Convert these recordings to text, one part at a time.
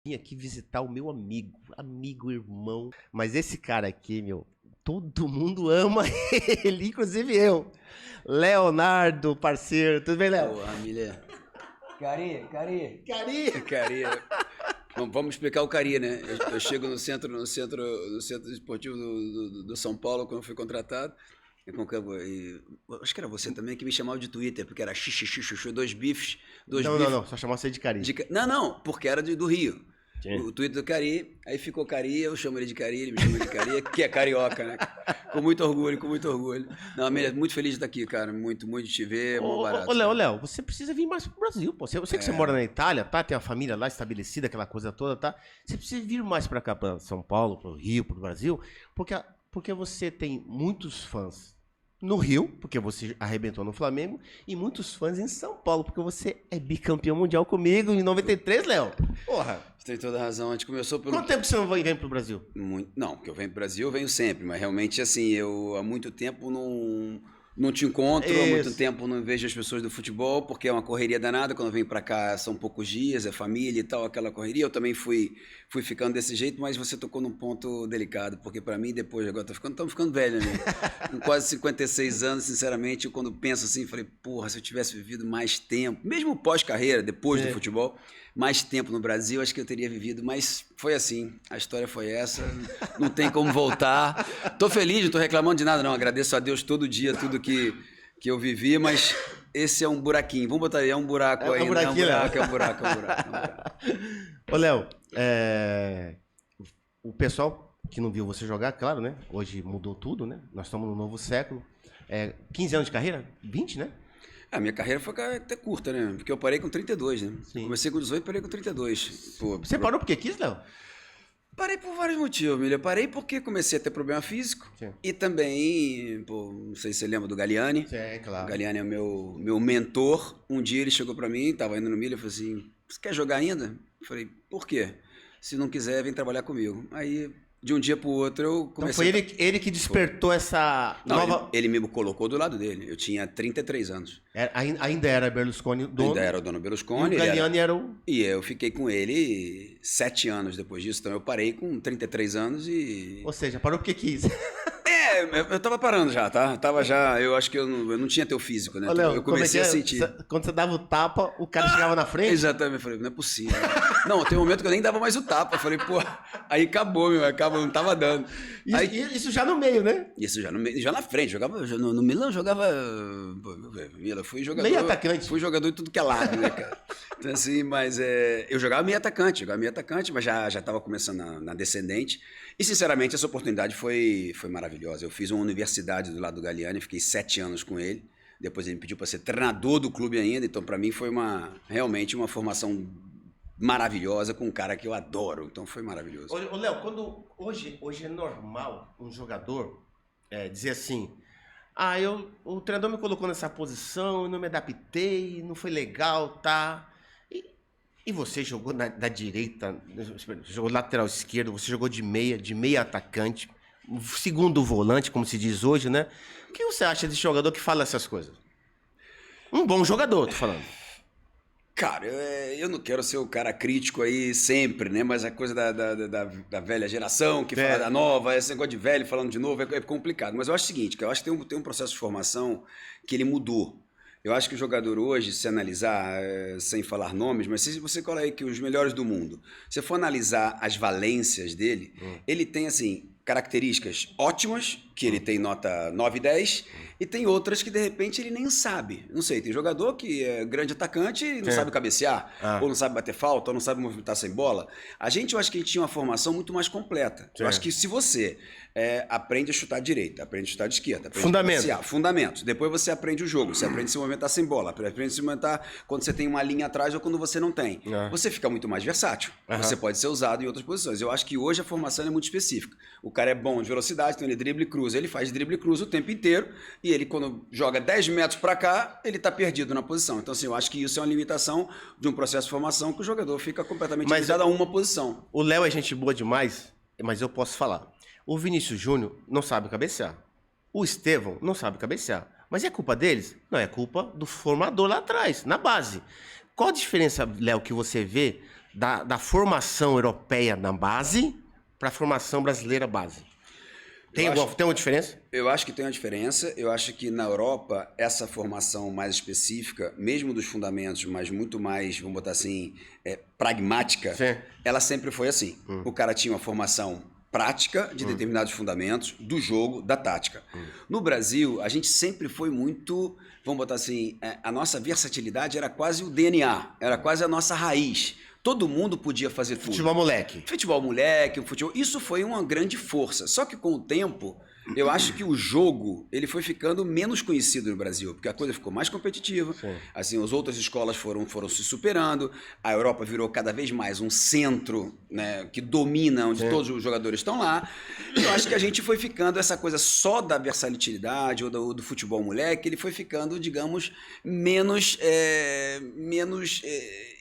Vim aqui visitar o meu amigo, irmão. Mas esse cara aqui, todo mundo ama ele, inclusive eu. Leonardo, parceiro. Tudo bem, Léo? Boa, família. Cari. Vamos explicar o Cari, né? Eu chego no centro esportivo do São Paulo, quando eu fui contratado. Acho que era você também que me chamava de Twitter, porque era xixi, dois bifes, bifes. Não, só chamava você de Cari. Não, porque era do Rio. Sim. O Twitter do Cari, aí ficou Cari, eu chamo ele de Cari, ele me chama de Cari, que é carioca, né? Com muito orgulho. Não, Amélia, muito feliz de estar aqui, cara, muito de te ver, muito barato. Ô, Léo, você precisa vir mais pro Brasil, pô. Eu sei que você mora na Itália, tá? Tem uma família lá estabelecida, aquela coisa toda, tá? Você precisa vir mais pra cá, pra São Paulo, pro Rio, pro Brasil, porque você tem muitos fãs no Rio, porque você arrebentou no Flamengo, e muitos fãs em São Paulo, porque você é bicampeão mundial comigo em 93, Léo. Porra. Você tem toda a razão. A gente começou pelo... Quanto tempo que você não vem pro Brasil? Não, porque eu venho pro Brasil, eu venho sempre, mas realmente, assim, eu há muito tempo não te encontro, há muito tempo não vejo as pessoas do futebol, porque é uma correria danada. Quando eu venho pra cá são poucos dias, é família e tal, aquela correria. Eu também fui ficando desse jeito, mas você tocou num ponto delicado, porque pra mim, depois, agora estamos ficando velho, né? Com quase 56 anos, sinceramente, eu quando penso assim, falei, porra, se eu tivesse vivido mais tempo, mesmo pós-carreira, depois do futebol, mais tempo no Brasil, acho que eu teria vivido, mas foi assim, a história foi essa, não tem como voltar. Tô feliz, não tô reclamando de nada não, agradeço a Deus todo dia, tudo que eu vivi, mas esse é um buraquinho, vamos botar aí, é um buraco aí, é um buraco. Ô, Léo, o pessoal que não viu você jogar, claro, né? Hoje mudou tudo, né? Nós estamos no novo século. 15 anos de carreira? 20, né? A minha carreira foi até curta, né? Porque eu parei com 32, né? Sim. Comecei com 18 e parei com 32. Pô, você parou porque quis, Léo? Parei por vários motivos, Milha. Parei porque comecei a ter problema físico. Sim. E também, não sei se você lembra do Galiani. Sim, claro. O Galiani é o meu mentor. Um dia ele chegou pra mim, tava indo no Milha, e falou assim, você quer jogar ainda? Eu falei, por quê? Se não quiser, vem trabalhar comigo. Aí, de um dia pro outro, eu comecei... Então foi ele que despertou essa nova... Ele me colocou do lado dele. Eu tinha 33 anos. Ainda era Berlusconi dono. Ainda era o dono Berlusconi. E o Galiani era o... E eu fiquei com ele 7 anos depois disso. Então eu parei com 33 anos e... Ou seja, parou porque quis. Eu tava parando já, tá? Eu acho que eu não tinha teu físico, né? Ô, Léo, eu comecei a sentir. Quando você dava o tapa, o cara chegava na frente? Exatamente, eu falei, não é possível. Não, tem um momento que eu nem dava mais o tapa. Eu falei, pô, aí acabou, não tava dando. Isso já no meio, né? Isso já no meio, já na frente. No Milan jogava. Fui jogador. Meio atacante. Fui jogador de tudo que é lado, né, cara? Então, assim, mas eu jogava meio atacante, mas já tava começando na descendente. E, sinceramente, essa oportunidade foi maravilhosa. Eu fiz uma universidade do lado do Galiani, fiquei 7 anos com ele. Depois ele me pediu para ser treinador do clube ainda. Então, para mim, foi realmente uma formação maravilhosa com um cara que eu adoro. Então, foi maravilhoso. Ô, Léo, hoje é normal um jogador dizer assim... o treinador me colocou nessa posição, eu não me adaptei, não foi legal, tá? E você jogou da direita, jogou lateral esquerdo, você jogou de meia atacante, segundo volante, como se diz hoje, né? O que você acha desse jogador que fala essas coisas? Um bom jogador, tô falando. Cara, eu não quero ser o cara crítico aí sempre, né? Mas a coisa da velha geração que fala da nova, esse negócio de velho falando de novo é complicado. Mas eu acho o seguinte, que eu acho que tem um processo de formação que ele mudou. Eu acho que o jogador hoje, se analisar, sem falar nomes, mas se você cola aí que os melhores do mundo, se for analisar as valências dele, ele tem, assim, características ótimas, que ele tem nota 9 e 10, e tem outras que, de repente, ele nem sabe. Não sei, tem jogador que é grande atacante e não sabe cabecear, ou não sabe bater falta, ou não sabe movimentar sem bola. Eu acho que a gente tinha uma formação muito mais completa. Eu acho que se você aprende a chutar direita, aprende a chutar de esquerda, aprende a cabecear, fundamentos. Depois você aprende o jogo, você aprende a se movimentar sem bola, aprende a se movimentar quando você tem uma linha atrás ou quando você não tem. Você fica muito mais versátil. Você pode ser usado em outras posições. Eu acho que hoje a formação é muito específica. O cara é bom de velocidade, então ele drible e cruza. Ele faz drible e cruza o tempo inteiro e ele, quando joga 10 metros para cá, ele tá perdido na posição. Então, assim, eu acho que isso é uma limitação de um processo de formação que o jogador fica completamente limitado a uma posição. O Léo é gente boa demais, mas eu posso falar. O Vinícius Júnior não sabe cabecear. O Estevão não sabe cabecear. Mas é culpa deles? Não, é culpa do formador lá atrás, na base. Qual a diferença, Léo, que você vê da formação europeia na base para a formação brasileira base? Tem uma diferença? Eu acho que tem uma diferença. Eu acho que na Europa, essa formação mais específica, mesmo dos fundamentos, mas muito mais, vamos botar assim, pragmática, Sim. ela sempre foi assim. O cara tinha uma formação prática de determinados fundamentos do jogo, da tática. No Brasil, a gente sempre foi muito, vamos botar assim, a nossa versatilidade era quase o DNA, era quase a nossa raiz. Todo mundo podia fazer tudo. Futebol moleque. Futebol moleque, futebol... Isso foi uma grande força. Só que com o tempo, eu acho que o jogo ele foi ficando menos conhecido no Brasil, porque a coisa ficou mais competitiva. Sim. Assim, as outras escolas foram se superando. A Europa virou cada vez mais um centro, né, que domina, onde todos os jogadores estão lá. E eu acho que a gente foi ficando, essa coisa só da versatilidade ou do futebol moleque, ele foi ficando, digamos, menos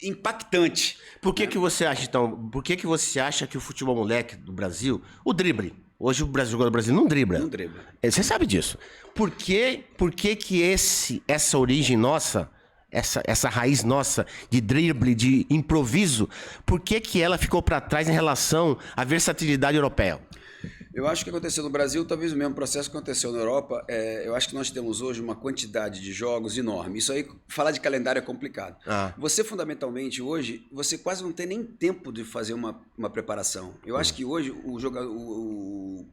impactante. Por que você acha, então, que você acha que o futebol moleque do Brasil, o drible, hoje o jogador do Brasil não dribla. Não dribla. Você sabe disso. Por que essa origem nossa, essa raiz nossa de drible, de improviso, por que ela ficou para trás em relação à versatilidade europeia? Eu acho que aconteceu no Brasil, talvez o mesmo processo que aconteceu na Europa. Eu acho que nós temos hoje uma quantidade de jogos enorme. Isso aí, falar de calendário é complicado. Você, fundamentalmente, hoje, você quase não tem nem tempo de fazer uma preparação. Eu acho que hoje o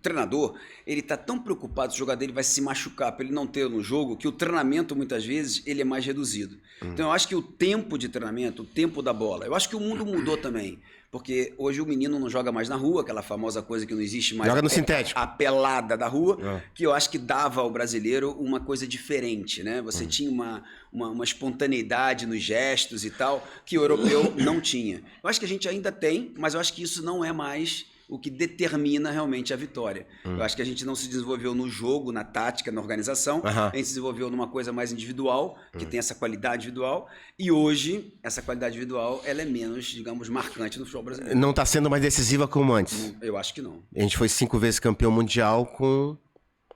treinador, ele está tão preocupado se o jogador dele vai se machucar para ele não ter no jogo, que o treinamento, muitas vezes, ele é mais reduzido. Então, eu acho que o tempo de treinamento, o tempo da bola, eu acho que o mundo mudou também. Porque hoje o menino não joga mais na rua, aquela famosa coisa que não existe mais. Joga no sintético. A pelada da rua, que eu acho que dava ao brasileiro uma coisa diferente, né? Você tinha uma espontaneidade nos gestos e tal, que o europeu não tinha. Eu acho que a gente ainda tem, mas eu acho que isso não é mais o que determina realmente a vitória. Eu acho que a gente não se desenvolveu no jogo, na tática, na organização. A gente se desenvolveu numa coisa mais individual, que tem essa qualidade individual. E hoje, essa qualidade individual, ela é menos, digamos, marcante no futebol brasileiro. Não está sendo mais decisiva como antes? Eu acho que não. A gente foi 5 vezes campeão mundial com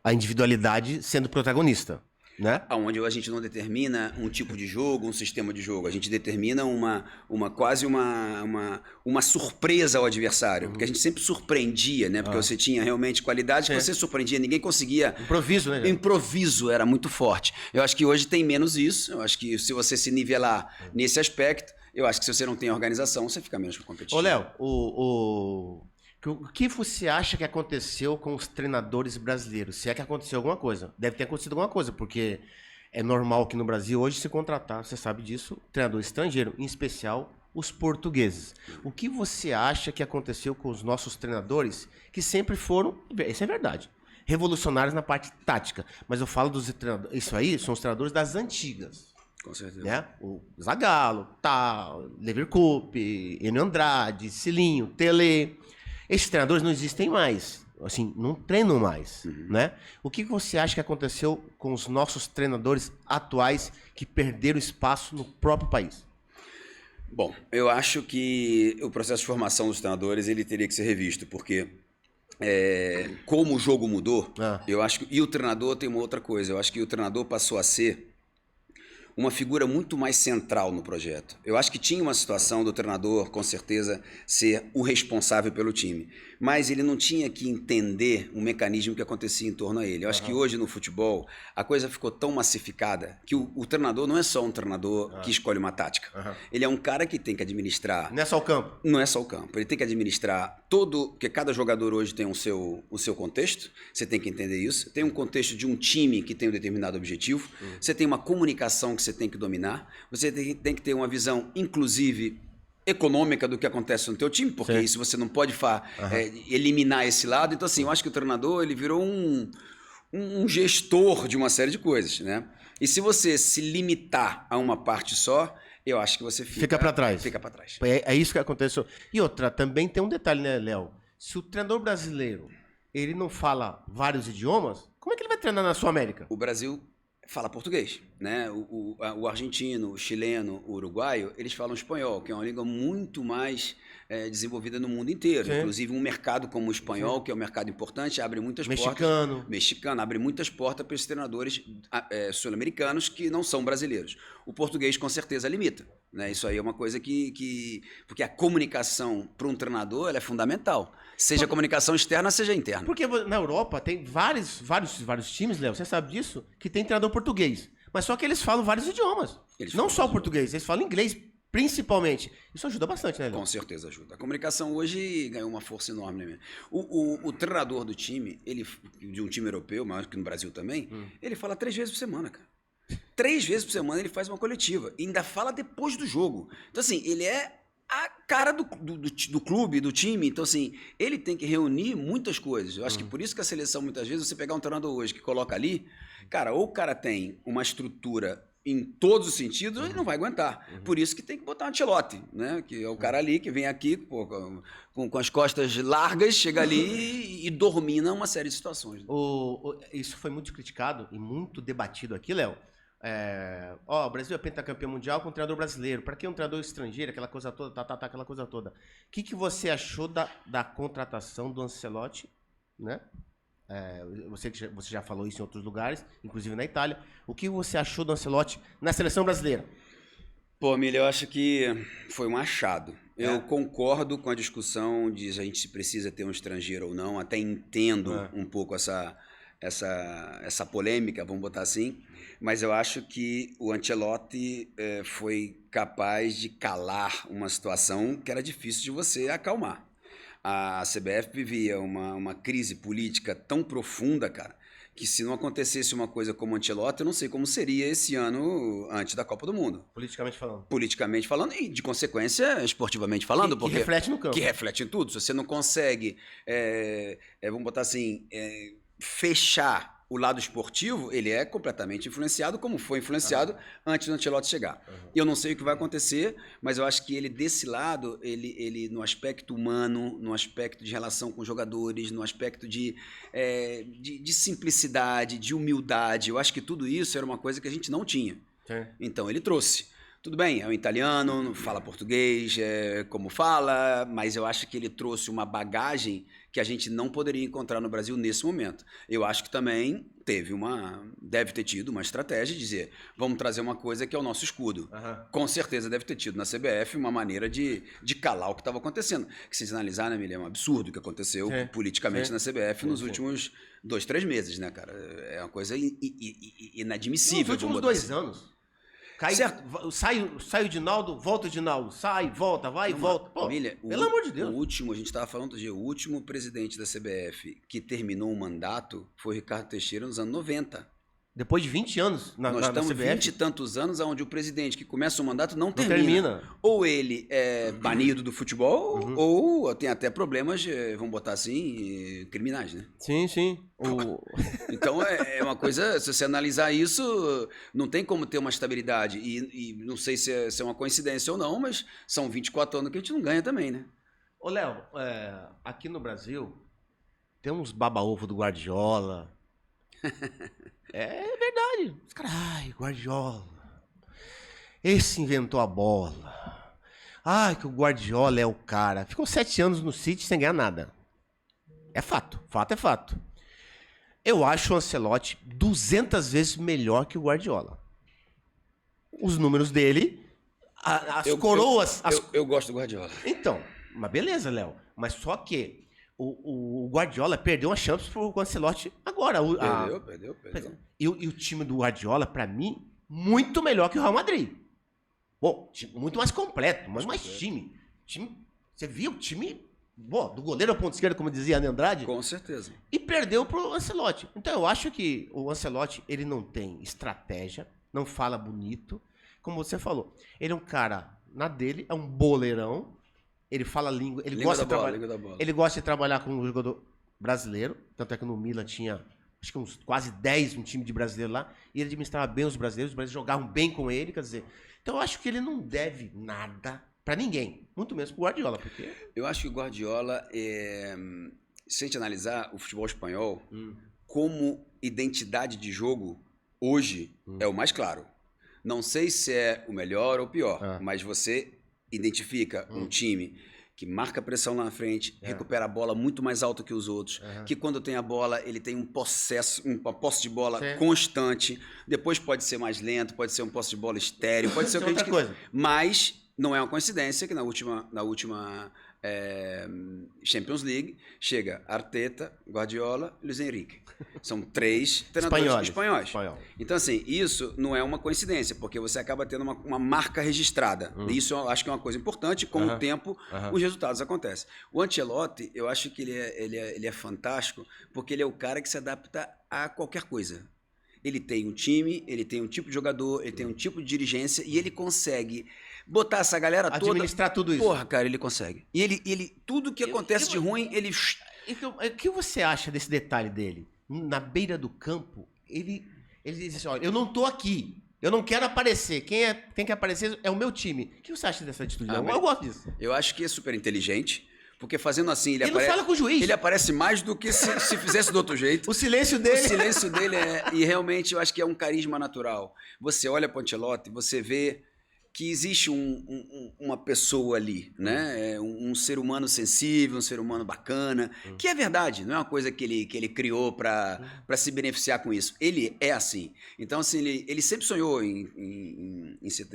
a individualidade sendo protagonista. Né? Onde a gente não determina um tipo de jogo, um sistema de jogo. A gente determina quase uma surpresa ao adversário. Porque a gente sempre surpreendia, né? Porque você tinha realmente qualidade que você surpreendia. Ninguém conseguia... Improviso, né? Improviso era muito forte. Eu acho que hoje tem menos isso. Eu acho que se você se nivelar nesse aspecto, eu acho que se você não tem organização, você fica menos competitivo. Ô, Léo, o que você acha que aconteceu com os treinadores brasileiros? Se é que aconteceu alguma coisa. Deve ter acontecido alguma coisa, porque é normal que no Brasil hoje se contratar, você sabe disso, treinador estrangeiro, em especial os portugueses. O que você acha que aconteceu com os nossos treinadores, que sempre foram, isso é verdade, revolucionários na parte tática. Mas eu falo dos treinadores, isso aí são os treinadores das antigas. Com certeza. Né? O Zagallo, Leverkusen, Enio Andrade, Cilinho, Tele... Esses treinadores não existem mais, assim, não treinam mais, né? O que você acha que aconteceu com os nossos treinadores atuais que perderam espaço no próprio país? Bom, eu acho que o processo de formação dos treinadores ele teria que ser revisto, porque como o jogo mudou, eu acho que, e o treinador tem uma outra coisa, eu acho que o treinador passou a ser uma figura muito mais central no projeto. Eu acho que tinha uma situação do treinador, com certeza, ser o responsável pelo time. Mas ele não tinha que entender o mecanismo que acontecia em torno a ele. Eu acho que hoje no futebol a coisa ficou tão massificada que o treinador não é só um treinador que escolhe uma tática. Ele é um cara que tem que administrar... Não é só o campo. Não é só o campo. Ele tem que administrar todo... Porque cada jogador hoje tem o seu contexto. Você tem que entender isso. Tem um contexto de um time que tem um determinado objetivo. Você tem uma comunicação que você tem que dominar. Você tem que ter uma visão, inclusive... econômica do que acontece no teu time, porque isso você não pode eliminar esse lado. Então, assim, eu acho que o treinador ele virou um gestor de uma série de coisas, né? E se você se limitar a uma parte só, eu acho que você fica para trás. Fica para trás. É isso que aconteceu. E outra, também tem um detalhe, né, Léo? Se o treinador brasileiro ele não fala vários idiomas, como é que ele vai treinar na Sul-América? O Brasil fala português. né? O argentino, o chileno, o uruguaio, eles falam espanhol, que é uma língua muito mais desenvolvida no mundo inteiro. Sim. Inclusive um mercado como o espanhol, que é um mercado importante, abre muitas portas. Mexicano, abre muitas portas para esses treinadores sul-americanos que não são brasileiros. O português com certeza limita, né? Isso aí é uma coisa porque a comunicação para um treinador ela é fundamental. Seja comunicação externa, seja interna. Porque na Europa tem vários times, Léo, você sabe disso, que tem treinador português. Mas só que eles falam vários idiomas. Não só o português, eles falam inglês principalmente. Isso ajuda bastante, né, Léo? Com certeza ajuda. A comunicação hoje ganhou uma força enorme, né? O treinador do time, de um time europeu, maior que no Brasil também, ele fala 3 vezes por semana, cara. 3 vezes por semana ele faz uma coletiva. E ainda fala depois do jogo. Então, assim, ele é a cara do clube, do time. Então, assim, ele tem que reunir muitas coisas. Eu acho que por isso que a seleção, muitas vezes, você pegar um treinador hoje que coloca ali, cara, ou o cara tem uma estrutura em todos os sentidos, ele não vai aguentar. Por isso que tem que botar um Ancelotti, né? Que é o cara ali que vem aqui pô, com as costas largas, chega ali e domina uma série de situações. Isso foi muito criticado e muito debatido aqui, Léo. O Brasil é pentacampeão mundial com um treinador brasileiro. Para que um treinador estrangeiro, aquela coisa toda, aquela coisa toda. O que você achou da contratação do Ancelotti, né? Você já falou isso em outros lugares, inclusive na Itália. O que você achou do Ancelotti na seleção brasileira? Pô, Milha, eu acho que foi um achado. Eu concordo com a discussão de se a gente precisa ter um estrangeiro ou não. Até entendo um pouco essa polêmica, vamos botar assim. Mas eu acho que o Ancelotti foi capaz de calar uma situação que era difícil de você acalmar. A CBF vivia uma crise política tão profunda, cara, que se não acontecesse uma coisa como o Ancelotti, eu não sei como seria esse ano antes da Copa do Mundo. Politicamente falando. Politicamente falando e, de consequência, esportivamente falando. Que reflete no campo. Que reflete em tudo. Se você não consegue, vamos botar assim, fechar o lado esportivo, ele é completamente influenciado, como foi influenciado antes do Ancelotti chegar. Eu não sei o que vai acontecer, mas eu acho que ele, desse lado, ele no aspecto humano, no aspecto de relação com os jogadores, no aspecto de simplicidade, de humildade, eu acho que tudo isso era uma coisa que a gente não tinha. Então, ele trouxe. Tudo bem, é um italiano, não fala português, como fala, mas eu acho que ele trouxe uma bagagem que a gente não poderia encontrar no Brasil nesse momento. Eu acho que também deve ter tido uma estratégia de dizer, vamos trazer uma coisa que é o nosso escudo. Com certeza deve ter tido na CBF uma maneira de calar o que estava acontecendo. Que se analisar, né, Milha, é um absurdo o que aconteceu politicamente na CBF nos últimos 2, 3 meses, né, cara? É uma coisa inadmissível. Nos últimos 2 anos. Sai o Dinaldo, volta o Dinaldo. Sai, volta, vai e volta. Pô, família, pelo amor de Deus. A gente estava falando o último presidente da CBF que terminou o mandato foi o Ricardo Teixeira nos anos 90. Depois de 20 anos Nós estamos CBF. 20 e tantos anos onde o presidente que começa o mandato não termina. Ou ele é banido do futebol, ou tem até problemas, vamos botar assim, criminais, né? Sim. Então é uma coisa, se você analisar isso, não tem como ter uma estabilidade. E não sei se é uma coincidência ou não, mas são 24 anos que a gente não ganha também, né? Ô, Léo, aqui no Brasil tem uns baba-ovo do Guardiola. É verdade. Os caras, Guardiola. Esse inventou a bola. Que o Guardiola é o cara. Ficou 7 anos no City sem ganhar nada. É fato. Fato é fato. Eu acho o Ancelotti 200 vezes melhor que o Guardiola. Os números dele, coroas... Eu gosto do Guardiola. Então, mas beleza, Léo. Mas só que o Guardiola perdeu uma chance pro Ancelotti agora. Perdeu. E o time do Guardiola, pra mim, muito melhor que o Real Madrid. Bom, muito mais completo, mas mais time. Você viu o time do goleiro ao ponto esquerdo, como dizia Ana Andrade? Com certeza. E perdeu pro Ancelotti. Então eu acho que o Ancelotti, ele não tem estratégia, não fala bonito. Como você falou, ele é um cara, na dele, é um boleirão. Ele fala língua, ele gosta de trabalhar com um jogador brasileiro, tanto é que no Milan tinha, acho que uns quase 10 um time de brasileiro lá, e ele administrava bem os brasileiros jogavam bem com ele, quer dizer, então eu acho que ele não deve nada pra ninguém, muito menos pro Guardiola, porque... Eu acho que o Guardiola, se a gente analisar o futebol espanhol, como identidade de jogo, hoje é o mais claro. Não sei se é o melhor ou o pior, mas você identifica um time que marca pressão lá na frente, recupera a bola muito mais alta que os outros, que quando tem a bola, ele tem uma posse de bola constante, depois pode ser mais lento, pode ser um posse de bola estéreo, pode ser o que a gente quiser. Mas não é uma coincidência que na última Champions League chega Arteta, Guardiola e Luis Enrique. São 3 treinadores espanhóis. Então, assim, isso não é uma coincidência, porque você acaba tendo uma marca registrada. E isso eu acho que é uma coisa importante. Com o tempo, os resultados acontecem. O Ancelotti, eu acho que ele é fantástico, porque ele é o cara que se adapta a qualquer coisa. Ele tem um time, ele tem um tipo de jogador, ele tem um tipo de dirigência e ele consegue botar essa galera toda... Administrar tudo isso. Porra, cara, ele consegue. E ele tudo que acontece de ruim, ele... O que você acha desse detalhe dele? Na beira do campo, ele diz assim, olha, eu não tô aqui, eu não quero aparecer, quem tem que aparecer é o meu time. O que você acha dessa atitude? Eu gosto disso. Eu acho que é super inteligente, porque fazendo assim... Ele não fala com o juiz. Ele aparece mais do que se fizesse do outro jeito. O silêncio dele... O silêncio dele e realmente eu acho que é um carisma natural. Você olha para o Ancelotti, você vê que existe uma pessoa ali, né? Um ser humano sensível, um ser humano bacana, que é verdade, não é uma coisa que ele criou para se beneficiar com isso. Ele é assim. Então, assim, ele sempre sonhou em ser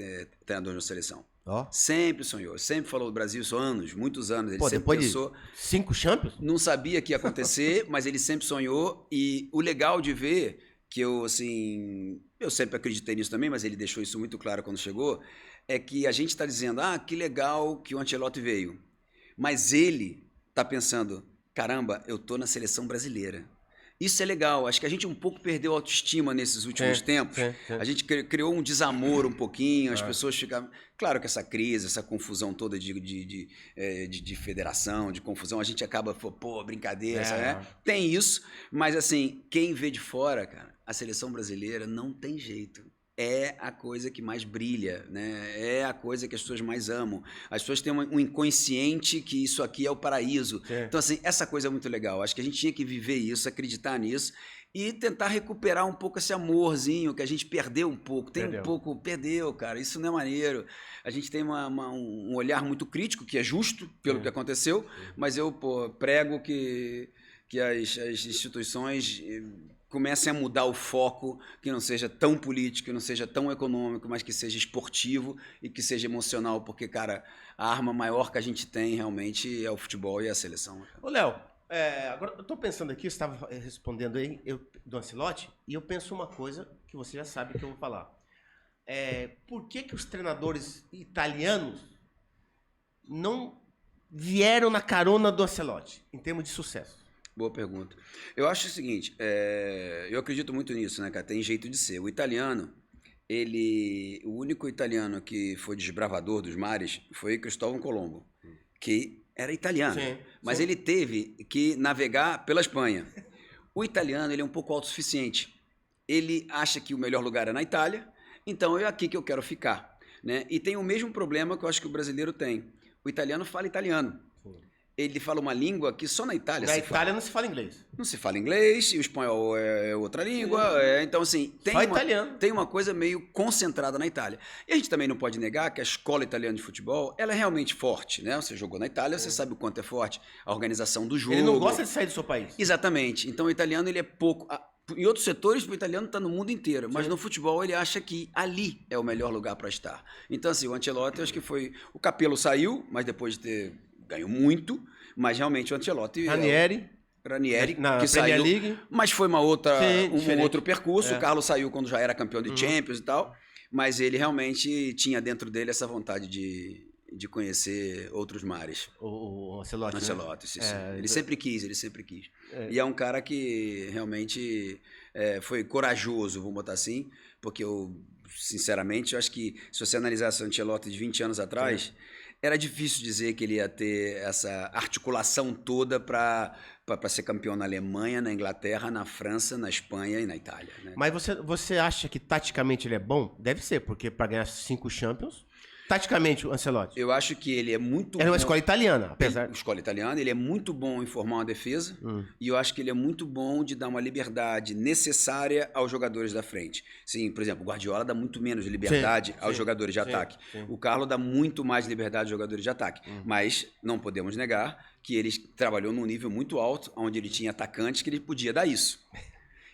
treinador de seleção. Sempre sonhou, sempre falou do Brasil isso há anos, muitos anos. Ele sempre pensou. 5 Champions? Não sabia que ia acontecer, mas ele sempre sonhou. E o legal de ver que eu sempre acreditei nisso também, mas ele deixou isso muito claro quando chegou, é que a gente está dizendo, que legal que o Ancelotti veio. Mas ele está pensando, caramba, eu tô na seleção brasileira. Isso é legal. Acho que a gente um pouco perdeu a autoestima nesses últimos tempos. A gente criou um desamor um pouquinho, as pessoas ficavam... Claro que essa crise, essa confusão toda de federação, de confusão, a gente acaba, brincadeira, né? Tem isso, mas assim, quem vê de fora, cara, a seleção brasileira não tem jeito. É a coisa que mais brilha, né? É a coisa que as pessoas mais amam. As pessoas têm um inconsciente que isso aqui é o paraíso. Então, assim, essa coisa é muito legal. Acho que a gente tinha que viver isso, acreditar nisso e tentar recuperar um pouco esse amorzinho que a gente perdeu um pouco. Perdeu, cara. Isso não é maneiro. A gente tem um olhar muito crítico, que é justo pelo que aconteceu, mas eu prego que as instituições... comecem a mudar o foco, que não seja tão político, que não seja tão econômico, mas que seja esportivo e que seja emocional, porque, cara, a arma maior que a gente tem realmente é o futebol e a seleção. Ô, Léo, agora eu tô pensando aqui, você estava respondendo aí do Ancelotti, e eu penso uma coisa que você já sabe que eu vou falar. Por que os treinadores italianos não vieram na carona do Ancelotti, em termos de sucesso? Boa pergunta. Eu acho o seguinte, eu acredito muito nisso, né, cara? Tem jeito de ser. O italiano, o único italiano que foi desbravador dos mares foi Cristóvão Colombo, que era italiano, mas ele teve que navegar pela Espanha. O italiano, ele é um pouco autossuficiente. Ele acha que o melhor lugar é na Itália, então é aqui que eu quero ficar, né? E tem o mesmo problema que eu acho que o brasileiro tem. O italiano fala italiano. Ele fala uma língua que só na Itália se fala. Na Itália não se fala inglês. Não se fala inglês, e o espanhol é outra língua. Então, assim, tem uma coisa meio concentrada na Itália. E a gente também não pode negar que a escola italiana de futebol, ela é realmente forte, né? Você jogou na Itália, você sabe o quanto é forte a organização do jogo. Ele não gosta de sair do seu país. Exatamente. Então, o italiano, ele é pouco... Em outros setores, o italiano está no mundo inteiro, mas no futebol ele acha que ali é o melhor lugar para estar. Então, assim, o Ancelotti, acho que foi... O Capello saiu, mas depois de ter... ganhou muito, mas realmente o Ancelotti... Ranieri, que saiu, League. Mas foi um outro percurso. O Carlos saiu quando já era campeão de Champions e tal, mas ele realmente tinha dentro dele essa vontade de conhecer outros mares. O Ancelotti, Ancelotti, né? Ele sempre quis. E é um cara que realmente foi corajoso, vamos botar assim, porque eu, sinceramente, eu acho que se você analisasse o Ancelotti de 20 anos atrás... Era difícil dizer que ele ia ter essa articulação toda para ser campeão na Alemanha, na Inglaterra, na França, na Espanha e na Itália. Né? Mas você acha que taticamente ele é bom? Deve ser, porque para ganhar 5 Champions... Taticamente, o Ancelotti. Eu acho que ele é muito Era uma bom. escola italiana, apesar... Escola italiana, ele é muito bom em formar uma defesa e eu acho que ele é muito bom de dar uma liberdade necessária aos jogadores da frente. Sim, por exemplo, o Guardiola dá muito menos liberdade aos jogadores de ataque. O Carlo dá muito mais liberdade aos jogadores de ataque. Mas não podemos negar que ele trabalhou num nível muito alto, onde ele tinha atacantes que ele podia dar isso.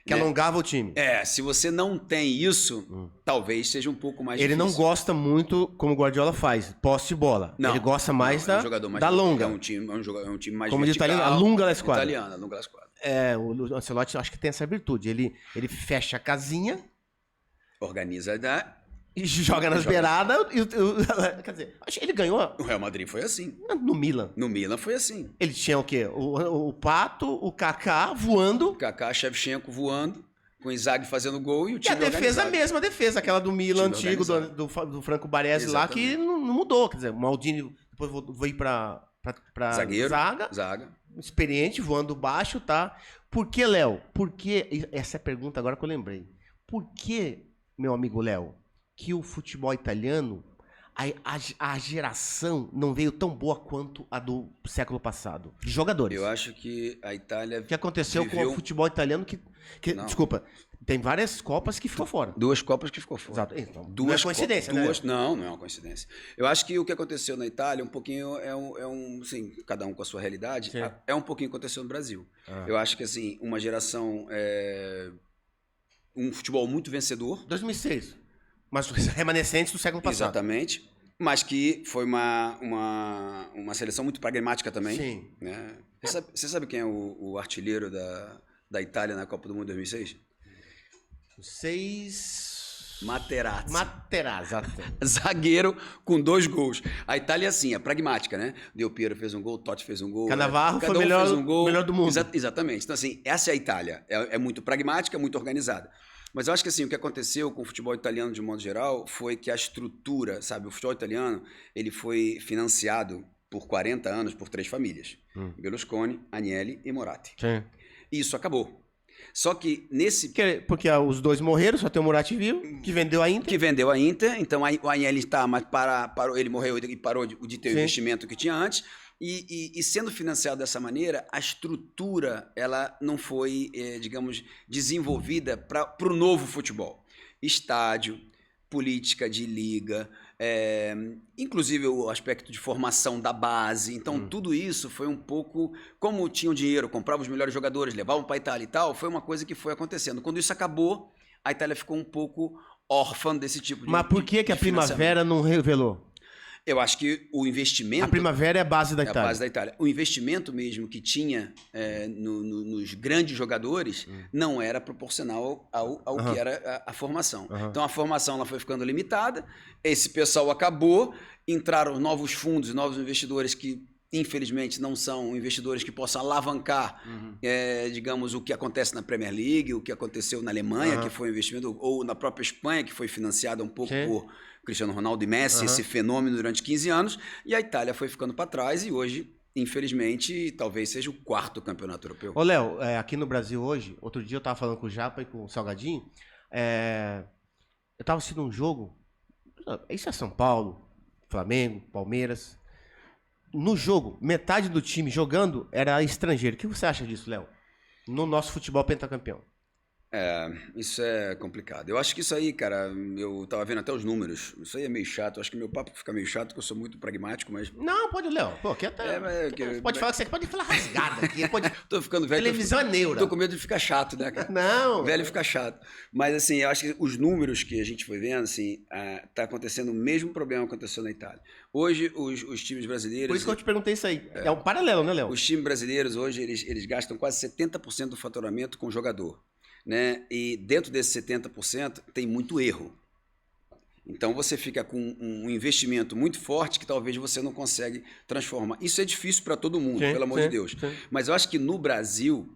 Que alongava o time. Se você não tem isso, talvez seja um pouco mais Ele difícil. não gosta muito, como o Guardiola faz, posse de bola. Não, ele gosta mais é um jogador mais da longa. É um time mais como vertical. Como de italiano, a lunga la squadra. Italiana, a lunga la squadra. O Ancelotti acho que tem essa virtude. Ele fecha a casinha... Organiza, e joga nas beiradas. Quer dizer, acho que ele ganhou... O Real Madrid foi assim. No Milan. No Milan foi assim. Ele tinha o quê? O Pato, o Kaká voando. O Kaká, Shevchenko voando, com o Inzaghi fazendo gol e o time a defesa, organizado. a mesma defesa, aquela do Milan antigo, do Franco Baresi lá, que não mudou. Quer dizer, o Maldini depois veio pra Zagueiro, zaga. Experiente, voando baixo, tá? Por que, Léo? Por que... Essa é a pergunta agora que eu lembrei. Por que, meu amigo Léo, que o futebol italiano, a geração não veio tão boa quanto a do século passado? De jogadores. Eu acho que a Itália... O que aconteceu com o futebol italiano desculpa, tem várias Copas que ficou fora. 2 Copas que ficou fora. Exato. Então, não é coincidência, né? Não é uma coincidência. Eu acho que o que aconteceu na Itália, um pouquinho, sim, cada um com a sua realidade, é um pouquinho que aconteceu no Brasil. Eu acho que, assim, uma geração... um futebol muito vencedor. 2006. Mas remanescentes do século passado. Exatamente. Mas que foi uma seleção muito pragmática também. Sim. Né? Você sabe quem é o artilheiro da Itália na Copa do Mundo 2006? 6... Materazzi. Zagueiro com 2 gols. A Itália, assim, é pragmática, né? Del Piero fez um gol, Totti fez um gol. Cannavaro foi o melhor do mundo. Exatamente. Então, assim, essa é a Itália. É muito pragmática, muito organizada. Mas eu acho que assim, o que aconteceu com o futebol italiano de modo geral foi que a estrutura, sabe, o futebol italiano, ele foi financiado por 40 anos por 3 famílias. Berlusconi, Agnelli e Moratti. Sim. Isso acabou. Só que nesse... Porque os 2 morreram, só tem o Moratti vivo, que vendeu a Inter. Então o Agnelli está, mas parou, ele morreu e parou de ter o investimento que tinha antes. E sendo financiado dessa maneira, a estrutura ela não foi, digamos, desenvolvida para o novo futebol. Estádio, política de liga, inclusive o aspecto de formação da base. Então, tudo isso foi um pouco... Como tinham dinheiro, compravam os melhores jogadores, levavam para a Itália e tal, foi uma coisa que foi acontecendo. Quando isso acabou, a Itália ficou um pouco órfã desse tipo de... Mas por que a Primavera não revelou? Eu acho que o investimento... A Primavera é a base da Itália. É a base da Itália. O investimento mesmo que tinha nos grandes jogadores não era proporcional ao que era a formação. Então a formação ela foi ficando limitada, esse pessoal acabou, entraram novos fundos, novos investidores que infelizmente não são investidores que possam alavancar, digamos, o que acontece na Premier League, o que aconteceu na Alemanha, que foi um investimento, ou na própria Espanha, que foi financiada um pouco por Cristiano Ronaldo e Messi, esse fenômeno durante 15 anos, e a Itália foi ficando para trás e hoje, infelizmente, talvez seja o 4º campeonato europeu. Ô, Léo, aqui no Brasil hoje, outro dia eu tava falando com o Japa e com o Salgadinho, eu tava assistindo um jogo, isso é São Paulo, Flamengo, Palmeiras. No jogo, metade do time jogando era estrangeiro. O que você acha disso, Léo? No nosso futebol pentacampeão. Isso é complicado. Eu acho que isso aí, cara, eu tava vendo até os números. Isso aí é meio chato. Eu acho que meu papo fica meio chato, porque eu sou muito pragmático, mas... Não, pode, Léo. Pô, aqui até... pode falar que você pode falar rasgada aqui. Tô ficando velho. Televisão é neura. Tô com medo de ficar chato, né, cara? Não. Velho fica chato. Mas, assim, eu acho que os números que a gente foi vendo, assim, tá acontecendo o mesmo problema que aconteceu na Itália. Hoje, os times brasileiros... Por isso que eu te perguntei isso aí. É um paralelo, né, Léo? Os times brasileiros, hoje, eles gastam quase 70% do faturamento com jogador. Né? E dentro desse 70% tem muito erro. Então você fica com um investimento muito forte que talvez você não consegue transformar. Isso é difícil para todo mundo, pelo amor de Deus. Sim. Mas eu acho que no Brasil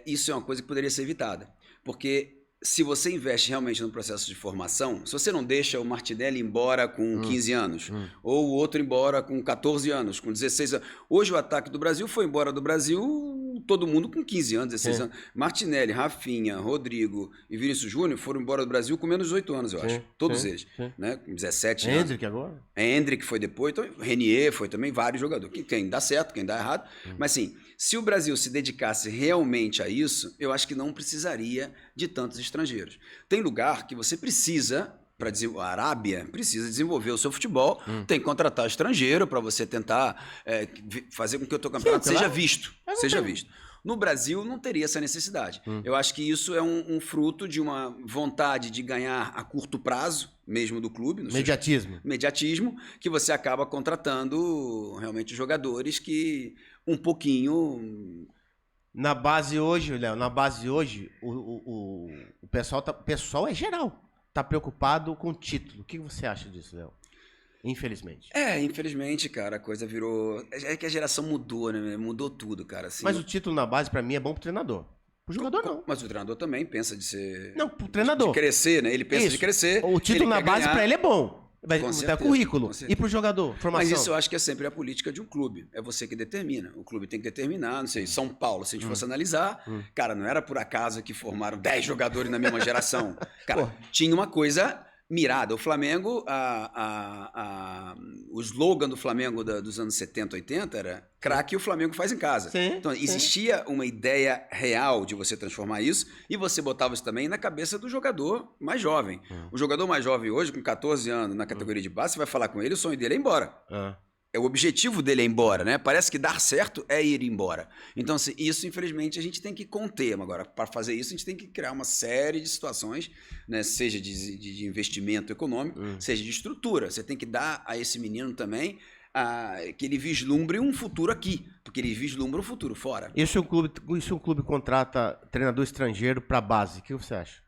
isso é uma coisa que poderia ser evitada. Porque se você investe realmente no processo de formação, se você não deixa o Martinelli embora com 15 anos, ou o outro embora com 14 anos, com 16 anos. Hoje o ataque do Brasil foi embora do Brasil todo mundo com 15 anos, 16 anos. Martinelli, Rafinha, Rodrigo e Vinícius Júnior foram embora do Brasil com menos de 18 anos, eu acho. Todos eles. Né? Com 17 anos. Hendrick agora? Hendrick foi depois, então Renier foi também, vários jogadores. Quem dá certo, quem dá errado. Mas assim, se o Brasil se dedicasse realmente a isso, eu acho que não precisaria de tantos estrangeiros. Tem lugar que você precisa... A Arábia precisa desenvolver o seu futebol, tem que contratar estrangeiro para você tentar fazer com que o teu campeonato seja visto. No Brasil não teria essa necessidade. Eu acho que isso é um fruto de uma vontade de ganhar a curto prazo, mesmo do clube. Mediatismo, que você acaba contratando realmente jogadores que um pouquinho... Na base hoje, Léo, o pessoal é geral. Tá preocupado com o título. O que você acha disso, Léo? Infelizmente. Infelizmente, cara, a coisa virou... É que a geração mudou, né? Mudou tudo, cara. Assim, mas o título na base, pra mim, é bom pro treinador. Pro jogador, não. Mas o treinador também pensa de ser... Não, pro treinador. De crescer, né? Ele pensa de crescer. O título na base, pra ele, é bom. Vai dar currículo. Com e pro jogador, formação. Mas isso eu acho que é sempre a política de um clube. É você que determina. O clube tem que determinar. Não sei, São Paulo, se a gente fosse analisar, cara, não era por acaso que formaram 10 jogadores na mesma geração. Cara, tinha uma coisa mirada. O Flamengo, o slogan do Flamengo dos anos 70, 80 era craque o Flamengo faz em casa. Então, existia uma ideia real de você transformar isso e você botava isso também na cabeça do jogador mais jovem. O jogador mais jovem hoje, com 14 anos, na categoria de base, você vai falar com ele, o sonho dele é ir embora. O objetivo dele é ir embora, né? Parece que dar certo é ir embora. Então, assim, isso, infelizmente, a gente tem que conter. Agora, para fazer isso, a gente tem que criar uma série de situações, né? Seja de investimento econômico, seja de estrutura. Você tem que dar a esse menino também que ele vislumbre um futuro aqui, porque ele vislumbra um futuro fora. E se um clube contrata treinador estrangeiro para base, o que você acha?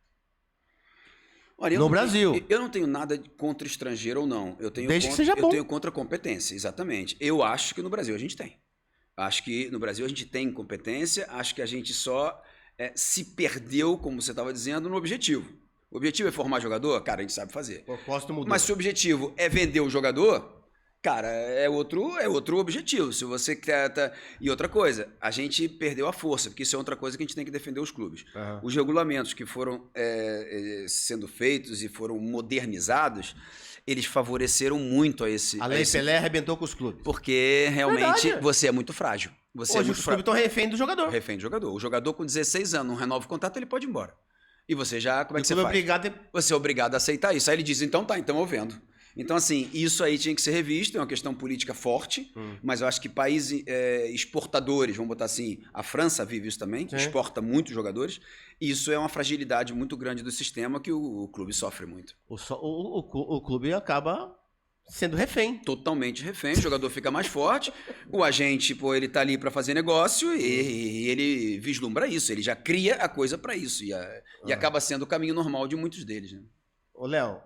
Olha, no Brasil. Eu não tenho nada contra estrangeiro ou não. Desde que seja bom. Eu tenho contra competência, exatamente. Eu acho que no Brasil a gente tem. Acho que no Brasil a gente tem competência, acho que a gente só se perdeu, como você estava dizendo, no objetivo. O objetivo é formar jogador? Cara, a gente sabe fazer. Mas se o objetivo é vender o jogador... Cara, é outro objetivo. Se você quer... E outra coisa, a gente perdeu a força, porque isso é outra coisa que a gente tem que defender os clubes. Os regulamentos que foram sendo feitos e foram modernizados, eles favoreceram muito a esse... A Lei Pelé arrebentou com os clubes. Porque realmente você é muito frágil. Hoje os clubes estão refém do jogador. Refém do jogador. O jogador com 16 anos não renova o contrato, ele pode ir embora. E você já... Como é que você faz? Você é obrigado a aceitar isso. Aí ele diz, então tá, então eu vendo. Então, assim, isso aí tinha que ser revisto, é uma questão política forte, mas eu acho que países exportadores, vamos botar assim, a França vive isso também, exporta muitos jogadores, e isso é uma fragilidade muito grande do sistema que o clube sofre muito. O clube acaba sendo refém. Totalmente refém, o jogador fica mais forte, o agente, pô, ele tá ali para fazer negócio e ele vislumbra isso, ele já cria a coisa para isso, e acaba sendo o caminho normal de muitos deles, né? Ô, Léo,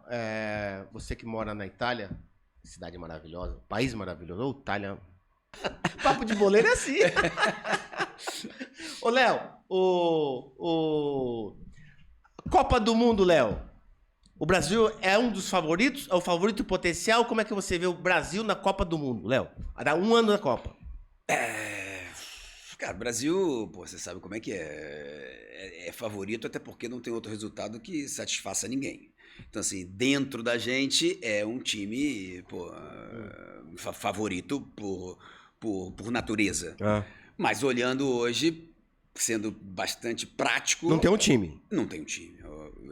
você que mora na Itália, cidade maravilhosa, país maravilhoso, ô, Itália... Papo de boleiro é assim. Ô, Léo, Copa do Mundo, Léo. O Brasil é um dos favoritos? É o favorito potencial? Como é que você vê o Brasil na Copa do Mundo, Léo? Há um ano na Copa. Cara, Brasil, pô, você sabe como é que é. É favorito até porque não tem outro resultado que satisfaça ninguém. Então, assim, dentro da gente é um time, pô, favorito por natureza. Mas olhando hoje, sendo bastante prático... Não tem um time. Não tem um time.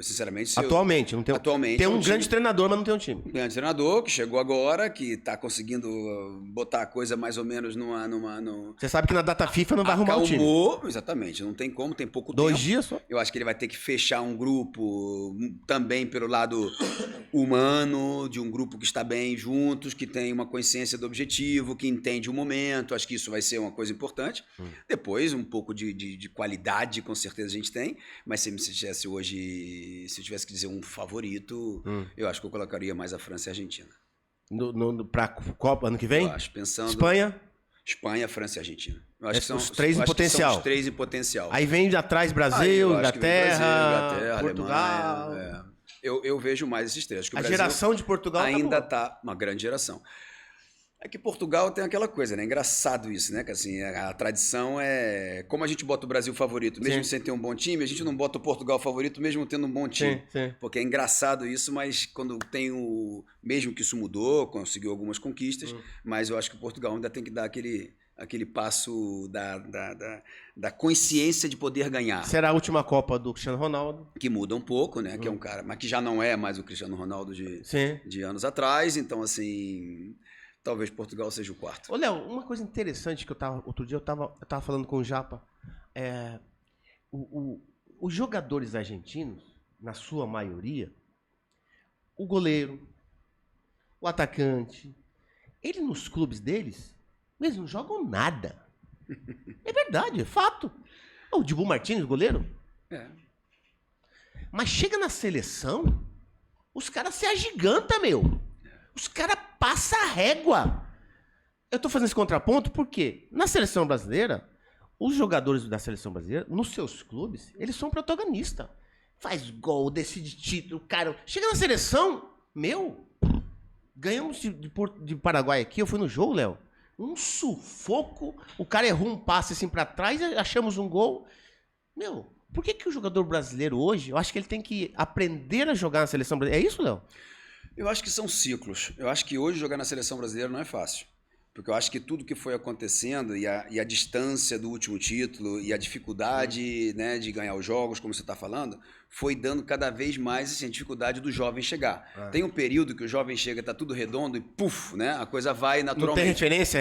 Sinceramente... Atualmente, não tem. Atualmente tem um grande treinador, mas não tem um time. Um grande treinador que chegou agora, que está conseguindo botar a coisa mais ou menos numa... Você sabe que na data FIFA não vai arrumar o time. Exatamente. Não tem como, tem pouco tempo. 2 dias só. Eu acho que ele vai ter que fechar um grupo também pelo lado humano, de um grupo que está bem juntos, que tem uma consciência do objetivo, que entende o momento. Acho que isso vai ser uma coisa importante. Depois, um pouco de qualidade, com certeza a gente tem. Mas se tivesse hoje... Se eu tivesse que dizer um favorito, eu acho que eu colocaria mais a França e a Argentina. Pra Copa ano que vem? Eu acho, pensando... Espanha, França e Argentina. Eu acho que são os 3 em potencial. São os 3 em potencial. Aí vem de atrás Brasil, Inglaterra, Portugal. Eu vejo mais esses 3. Acho que o a Brasil geração de Portugal ainda tá uma grande geração. É que Portugal tem aquela coisa, né? Engraçado isso, né? Que assim, a tradição é... Como a gente bota o Brasil favorito, mesmo sem ter um bom time, a gente não bota o Portugal favorito, mesmo tendo um bom time. Sim. Porque é engraçado isso, mas quando tem o... Mesmo que isso mudou, conseguiu algumas conquistas, mas eu acho que o Portugal ainda tem que dar aquele passo da consciência de poder ganhar. Será a última Copa do Cristiano Ronaldo. Que muda um pouco, né? Que é um cara... Mas que já não é mais o Cristiano Ronaldo de anos atrás. Então, assim... Talvez Portugal seja o quarto. Ô, Léo, uma coisa interessante que outro dia eu tava falando com o Japa. Os jogadores argentinos, na sua maioria, o goleiro, o atacante, eles nos clubes deles, eles não jogam nada. É verdade, é fato. O Dibu Martínez, goleiro. Mas chega na seleção, os caras se agigantam, meu. Os caras passam a régua. Eu tô fazendo esse contraponto porque na seleção brasileira, os jogadores da seleção brasileira, nos seus clubes, eles são protagonistas. Faz gol, decide título, cara. Chega na seleção, meu, ganhamos de Paraguai aqui, eu fui no jogo, Léo. Um sufoco, o cara errou um passe assim pra trás, achamos um gol. Meu, por que o jogador brasileiro hoje, eu acho que ele tem que aprender a jogar na seleção brasileira. É isso, Léo? Eu acho que são ciclos. Eu acho que hoje jogar na seleção brasileira não é fácil. Porque eu acho que tudo que foi acontecendo e a distância do último título e a dificuldade, né, de ganhar os jogos, como você está falando, foi dando cada vez mais assim, a dificuldade do jovem chegar. Tem um período que o jovem chega, tá tudo redondo e puf, né, a coisa vai naturalmente. Não tem referência?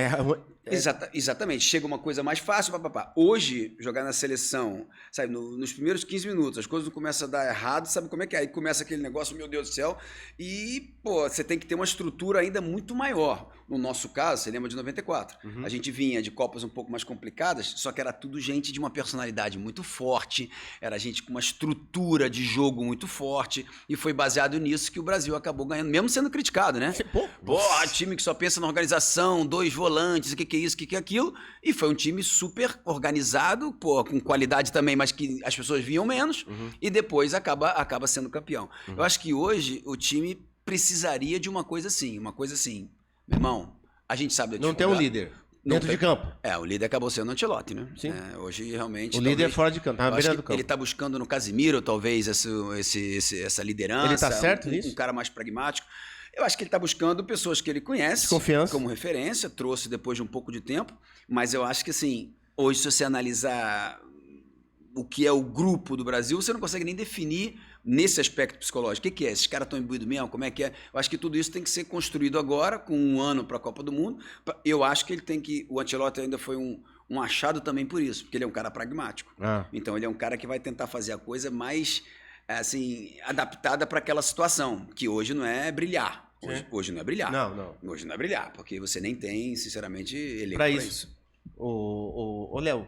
Exatamente. Chega uma coisa mais fácil, papapá. Hoje, jogar na seleção, sabe, nos primeiros 15 minutos, as coisas não começam a dar errado, sabe como é que é? Aí começa aquele negócio, meu Deus do céu, e, pô, você tem que ter uma estrutura ainda muito maior. No nosso caso, você lembra de 94. A gente vinha de Copas um pouco mais complicadas, só que era tudo gente de uma personalidade muito forte, era gente com uma estrutura de jogo muito forte, e foi baseado nisso que o Brasil acabou ganhando, mesmo sendo criticado, né? Porra, time que só pensa na organização, 2 volantes, o que é isso, o que é aquilo, e foi um time super organizado, pô, com qualidade também, mas que as pessoas viam menos, e depois acaba sendo campeão. Eu acho que hoje o time precisaria de uma coisa assim, meu irmão, a gente sabe da não tem um líder dentro de campo. O líder acabou sendo o Ancelotti, né? Sim. Hoje realmente... O líder é fora de campo, tá na beira do campo. Ele tá buscando no Casemiro, talvez, essa liderança. Ele tá certo nisso? Um cara mais pragmático. Eu acho que ele tá buscando pessoas que ele conhece. Confiança. Como referência, trouxe depois de um pouco de tempo. Mas eu acho que, assim, hoje, se você analisar o que é o grupo do Brasil, você não consegue nem definir nesse aspecto psicológico. O que é? Esses caras estão imbuídos mesmo? Como é que é? Eu acho que tudo isso tem que ser construído agora, com um ano para a Copa do Mundo. Eu acho que ele tem que... O Ancelotti ainda foi um achado também por isso, porque ele é um cara pragmático. Então, ele é um cara que vai tentar fazer a coisa mais, assim, adaptada para aquela situação, que hoje não é brilhar. Hoje não é brilhar. Não. Hoje não é brilhar, porque você nem tem, sinceramente, elenco para isso. Ô, Léo,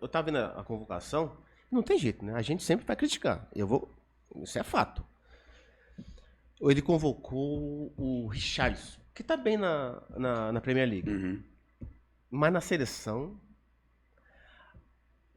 eu tava vendo a convocação, não tem jeito, né? A gente sempre vai criticar. Isso é fato. Ele convocou o Richarlison, que tá bem na Premier League. Mas na seleção,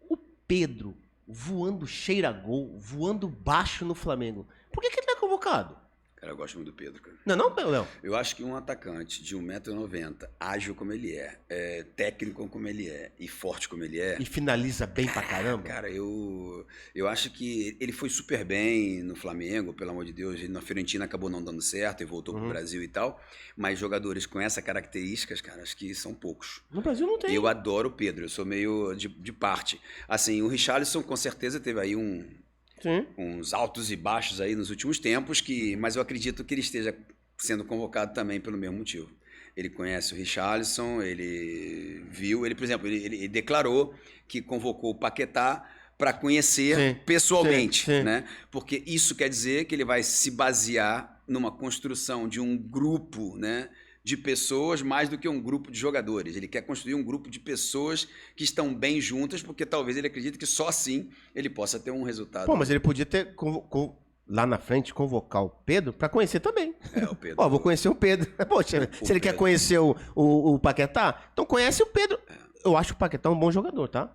o Pedro voando cheira gol, voando baixo no Flamengo. Por que ele não é convocado? Cara, eu gosto muito do Pedro, cara. Não, Léo? Eu acho que um atacante de 1,90 m, ágil como ele é, técnico como ele é e forte como ele é... E finaliza bem pra caramba? Cara, eu acho que ele foi super bem no Flamengo, pelo amor de Deus. Ele na Fiorentina acabou não dando certo e voltou pro Brasil e tal. Mas jogadores com essas características, cara, acho que são poucos. No Brasil não tem. Eu adoro o Pedro, eu sou meio de parte. Assim, o Richarlison com certeza teve aí uns altos e baixos aí nos últimos tempos, mas eu acredito que ele esteja sendo convocado também pelo mesmo motivo. Ele conhece o Richarlison, ele viu, por exemplo, ele declarou que convocou o Paquetá para conhecer pessoalmente, né? Porque isso quer dizer que ele vai se basear numa construção de um grupo, né, de pessoas mais do que um grupo de jogadores. Ele quer construir um grupo de pessoas que estão bem juntas, porque talvez ele acredite que só assim ele possa ter um resultado. Pô, mas ele podia ter lá na frente convocar o Pedro para conhecer também. O Pedro. Vou conhecer o Pedro. Poxa, se ele quer conhecer o Paquetá, então conhece o Pedro. Eu acho o Paquetá um bom jogador, tá?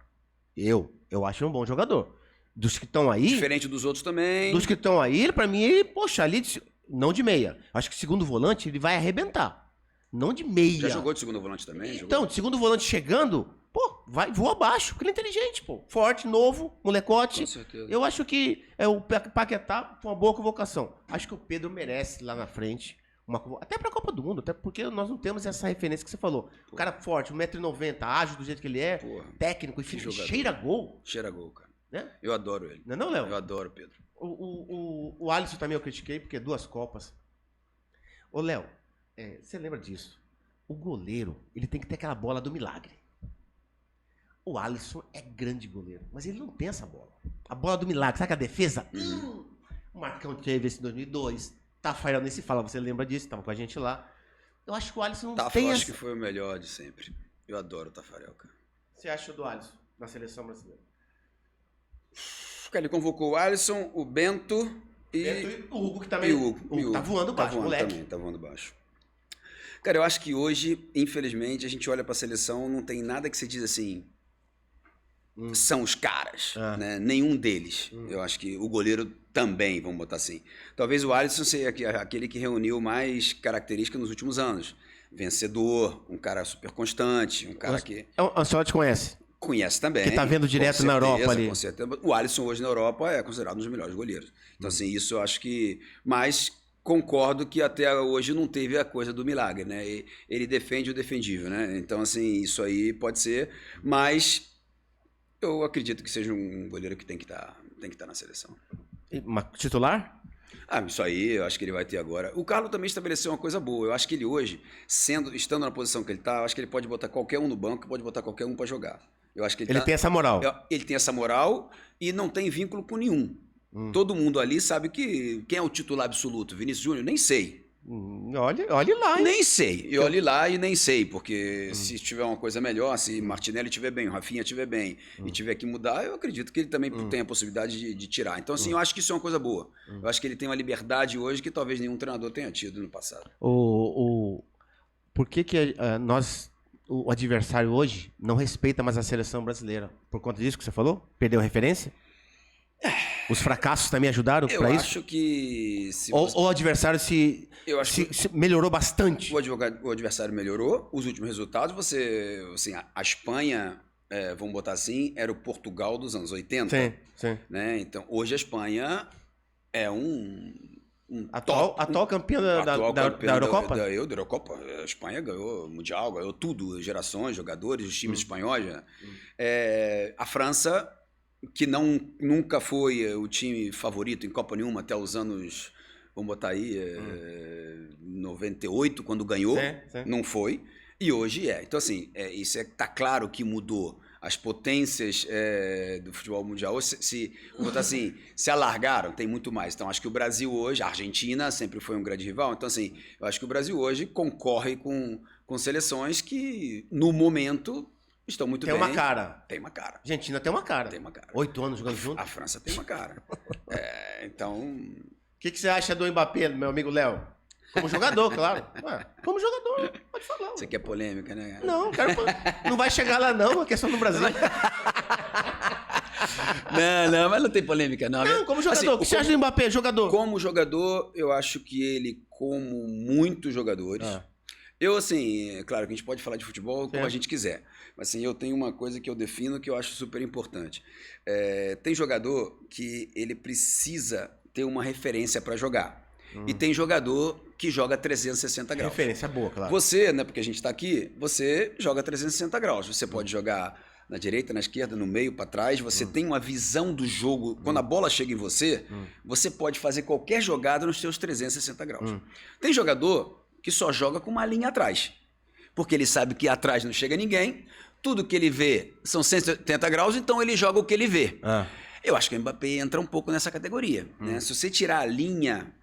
Eu acho um bom jogador. Dos que estão aí... Diferente dos outros também. Dos que estão aí, pra mim, poxa, ali... Não de meia. Acho que segundo volante ele vai arrebentar. não de meia. Já jogou de segundo volante também? Então, de segundo volante chegando, pô, voa abaixo, porque ele é inteligente, pô. Forte, novo, molecote. Com certeza. Eu acho que o Paquetá foi uma boa convocação. Acho que o Pedro merece lá na frente. Até pra Copa do Mundo, até porque nós não temos essa referência que você falou. O cara forte, 1,90 m, ágil do jeito que ele é, técnico, cheira gol. Cheira gol, cara. Né? Eu adoro ele. Não, Léo? Eu adoro, Pedro. O Alisson também eu critiquei, porque 2 Copas. Ô, Léo, você lembra disso? O goleiro, ele tem que ter aquela bola do milagre. O Alisson é grande goleiro, mas ele não tem essa bola. A bola do milagre, sabe que a defesa? O Marcão teve esse em 2002. Tafarel nem se fala, você lembra disso, tava com a gente lá. Eu acho que o Alisson não tem acho que foi o melhor de sempre. Eu adoro o Tafarel, cara. Você acha do Alisson na seleção brasileira? Ele convocou o Alisson, o Bento e o Hugo, que também. O Hugo tá voando baixo, moleque. Também, tá voando baixo. Cara, eu acho que hoje, infelizmente, a gente olha pra seleção, não tem nada que se diz assim. São os caras, né? Nenhum deles. Eu acho que o goleiro também, vamos botar assim. Talvez o Alisson seja aquele que reuniu mais características nos últimos anos. Vencedor, um cara super constante, um cara que... O Ancelotti conhece? Conhece também. Que tá vendo direto na Europa ali. Com certeza. O Alisson hoje na Europa é considerado um dos melhores goleiros. Então, assim, isso eu acho que... Mas concordo que até hoje não teve a coisa do milagre, né? Ele defende o defendível, né? Então, assim, isso aí pode ser, mas... Eu acredito que seja um goleiro que tem que estar na seleção. Titular? Isso aí eu acho que ele vai ter agora. O Carlos também estabeleceu uma coisa boa. Eu acho que ele hoje, estando na posição que ele está, eu acho que ele pode botar qualquer um no banco, pode botar qualquer um para jogar. Eu acho que ele tem essa moral. Ele tem essa moral e não tem vínculo com nenhum. Todo mundo ali sabe que quem é o titular absoluto. Vinícius Júnior? Nem sei. Olhe lá, hein? Nem sei. Eu olhe lá e nem sei, porque se tiver uma coisa melhor, se Martinelli estiver bem, o Rafinha estiver bem e tiver que mudar, eu acredito que ele também tem a possibilidade de tirar. Então, assim, eu acho que isso é uma coisa boa. Eu acho que ele tem uma liberdade hoje que talvez nenhum treinador tenha tido no passado. Por que o adversário hoje não respeita mais a seleção brasileira? Por conta disso que você falou? Perdeu a referência? Os fracassos também ajudaram para isso? Eu acho que... Ou o adversário se melhorou bastante? O adversário melhorou. Os últimos resultados, assim, a Espanha, vamos botar assim, era o Portugal dos anos 80. Sim. Né? Então, hoje a Espanha é atual campeã da Eurocopa? Da Eurocopa. A Espanha ganhou Mundial, ganhou tudo. Gerações, jogadores, os times espanhóis. Né? A França... que nunca foi o time favorito em Copa nenhuma até os anos, vamos botar aí, 98, quando ganhou, sim. Não foi, e hoje é. Então, assim, tá claro que mudou. As potências do futebol mundial, vamos botar assim, se alargaram, tem muito mais. Então, acho que o Brasil hoje, a Argentina sempre foi um grande rival, então, assim, eu acho que o Brasil hoje concorre com seleções que, no momento... estão muito bem. Tem uma cara. Tem uma cara. Argentina tem uma cara. Tem uma cara. 8 anos jogando junto. A França tem uma cara. Então... O que você acha do Mbappé, meu amigo Léo? Como jogador, claro. Como jogador, pode falar. Você quer polêmica, né? Não, não vai chegar lá não, a questão do Brasil. Não, mas não tem polêmica, não. Não, como jogador, assim, o que você acha do Mbappé, jogador? Como jogador, eu acho que ele, como muitos jogadores... Eu, assim, é claro que a gente pode falar de futebol como a gente quiser, mas assim, eu tenho uma coisa que eu defino que eu acho super importante. Tem jogador que ele precisa ter uma referência para jogar. E tem jogador que joga 360 graus. Referência boa, claro. Você, né, porque a gente está aqui, você joga 360 graus. Você pode jogar na direita, na esquerda, no meio, para trás. Você tem uma visão do jogo. Quando a bola chega em você, você pode fazer qualquer jogada nos seus 360 graus. Tem jogador que só joga com uma linha atrás, porque ele sabe que atrás não chega ninguém, tudo que ele vê são 180 graus, então ele joga o que ele vê. Eu acho que o Mbappé entra um pouco nessa categoria. Né? Se você tirar a linha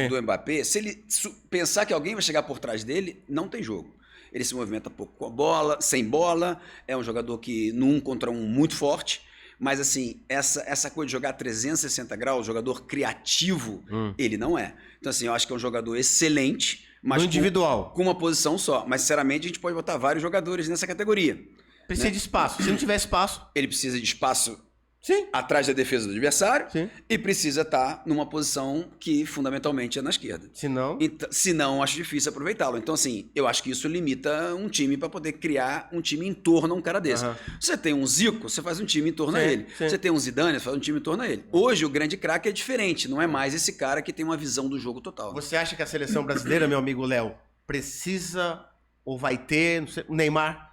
do Mbappé, se ele pensar que alguém vai chegar por trás dele, não tem jogo. Ele se movimenta pouco com a bola, sem bola, é um jogador que no 1 contra 1 muito forte, mas assim, essa coisa de jogar 360 graus, jogador criativo, ele não é. Então assim, eu acho que é um jogador excelente, mas no individual. Com uma posição só. Mas, sinceramente, a gente pode botar vários jogadores nessa categoria. Precisa de espaço. Se não tiver espaço... Ele precisa de espaço Sim. atrás da defesa do adversário, Sim. e precisa estar numa posição que fundamentalmente é na esquerda. Senão... Senão, acho difícil aproveitá-lo. Então, assim, eu acho que isso limita um time para poder criar um time em torno a um cara desse. Você tem um Zico, você faz um time em torno a ele. Sim. Você tem um Zidane, você faz um time em torno a ele. Hoje, o grande craque é diferente. Não é mais esse cara que tem uma visão do jogo total. Você acha que a seleção brasileira, meu amigo Léo, precisa ou vai ter, não sei, o Neymar?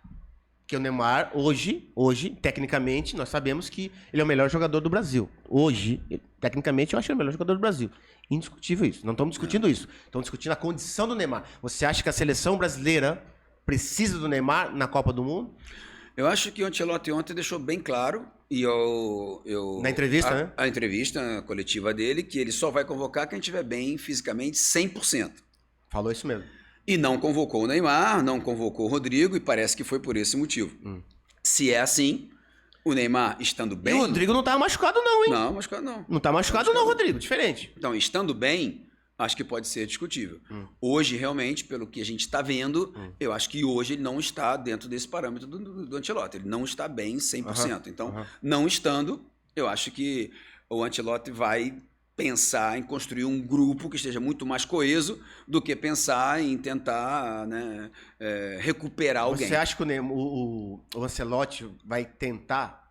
Porque o Neymar, hoje, tecnicamente, nós sabemos que ele é o melhor jogador do Brasil. Hoje, tecnicamente, eu acho ele o melhor jogador do Brasil. Indiscutível isso. Não estamos discutindo isso. Estamos discutindo a condição do Neymar. Você acha que a seleção brasileira precisa do Neymar na Copa do Mundo? Eu acho que o Ancelotti ontem deixou bem claro, e na entrevista, né? A entrevista coletiva dele, que ele só vai convocar quem estiver bem fisicamente 100%. Falou isso mesmo. E não convocou o Neymar, não convocou o Rodrigo, e parece que foi por esse motivo. Se é assim, o Neymar estando bem... E o Rodrigo não tá machucado não, hein? Não, machucado não. Não tá machucado não, Rodrigo. Diferente. Então, estando bem, acho que pode ser discutível. Hoje, realmente, pelo que a gente está vendo, eu acho que hoje ele não está dentro desse parâmetro do Ancelotti. Ele não está bem 100%. Então, não estando, eu acho que o Ancelotti vai pensar em construir um grupo que esteja muito mais coeso do que pensar em tentar, né, recuperar alguém. Você acha que o Ancelotti vai tentar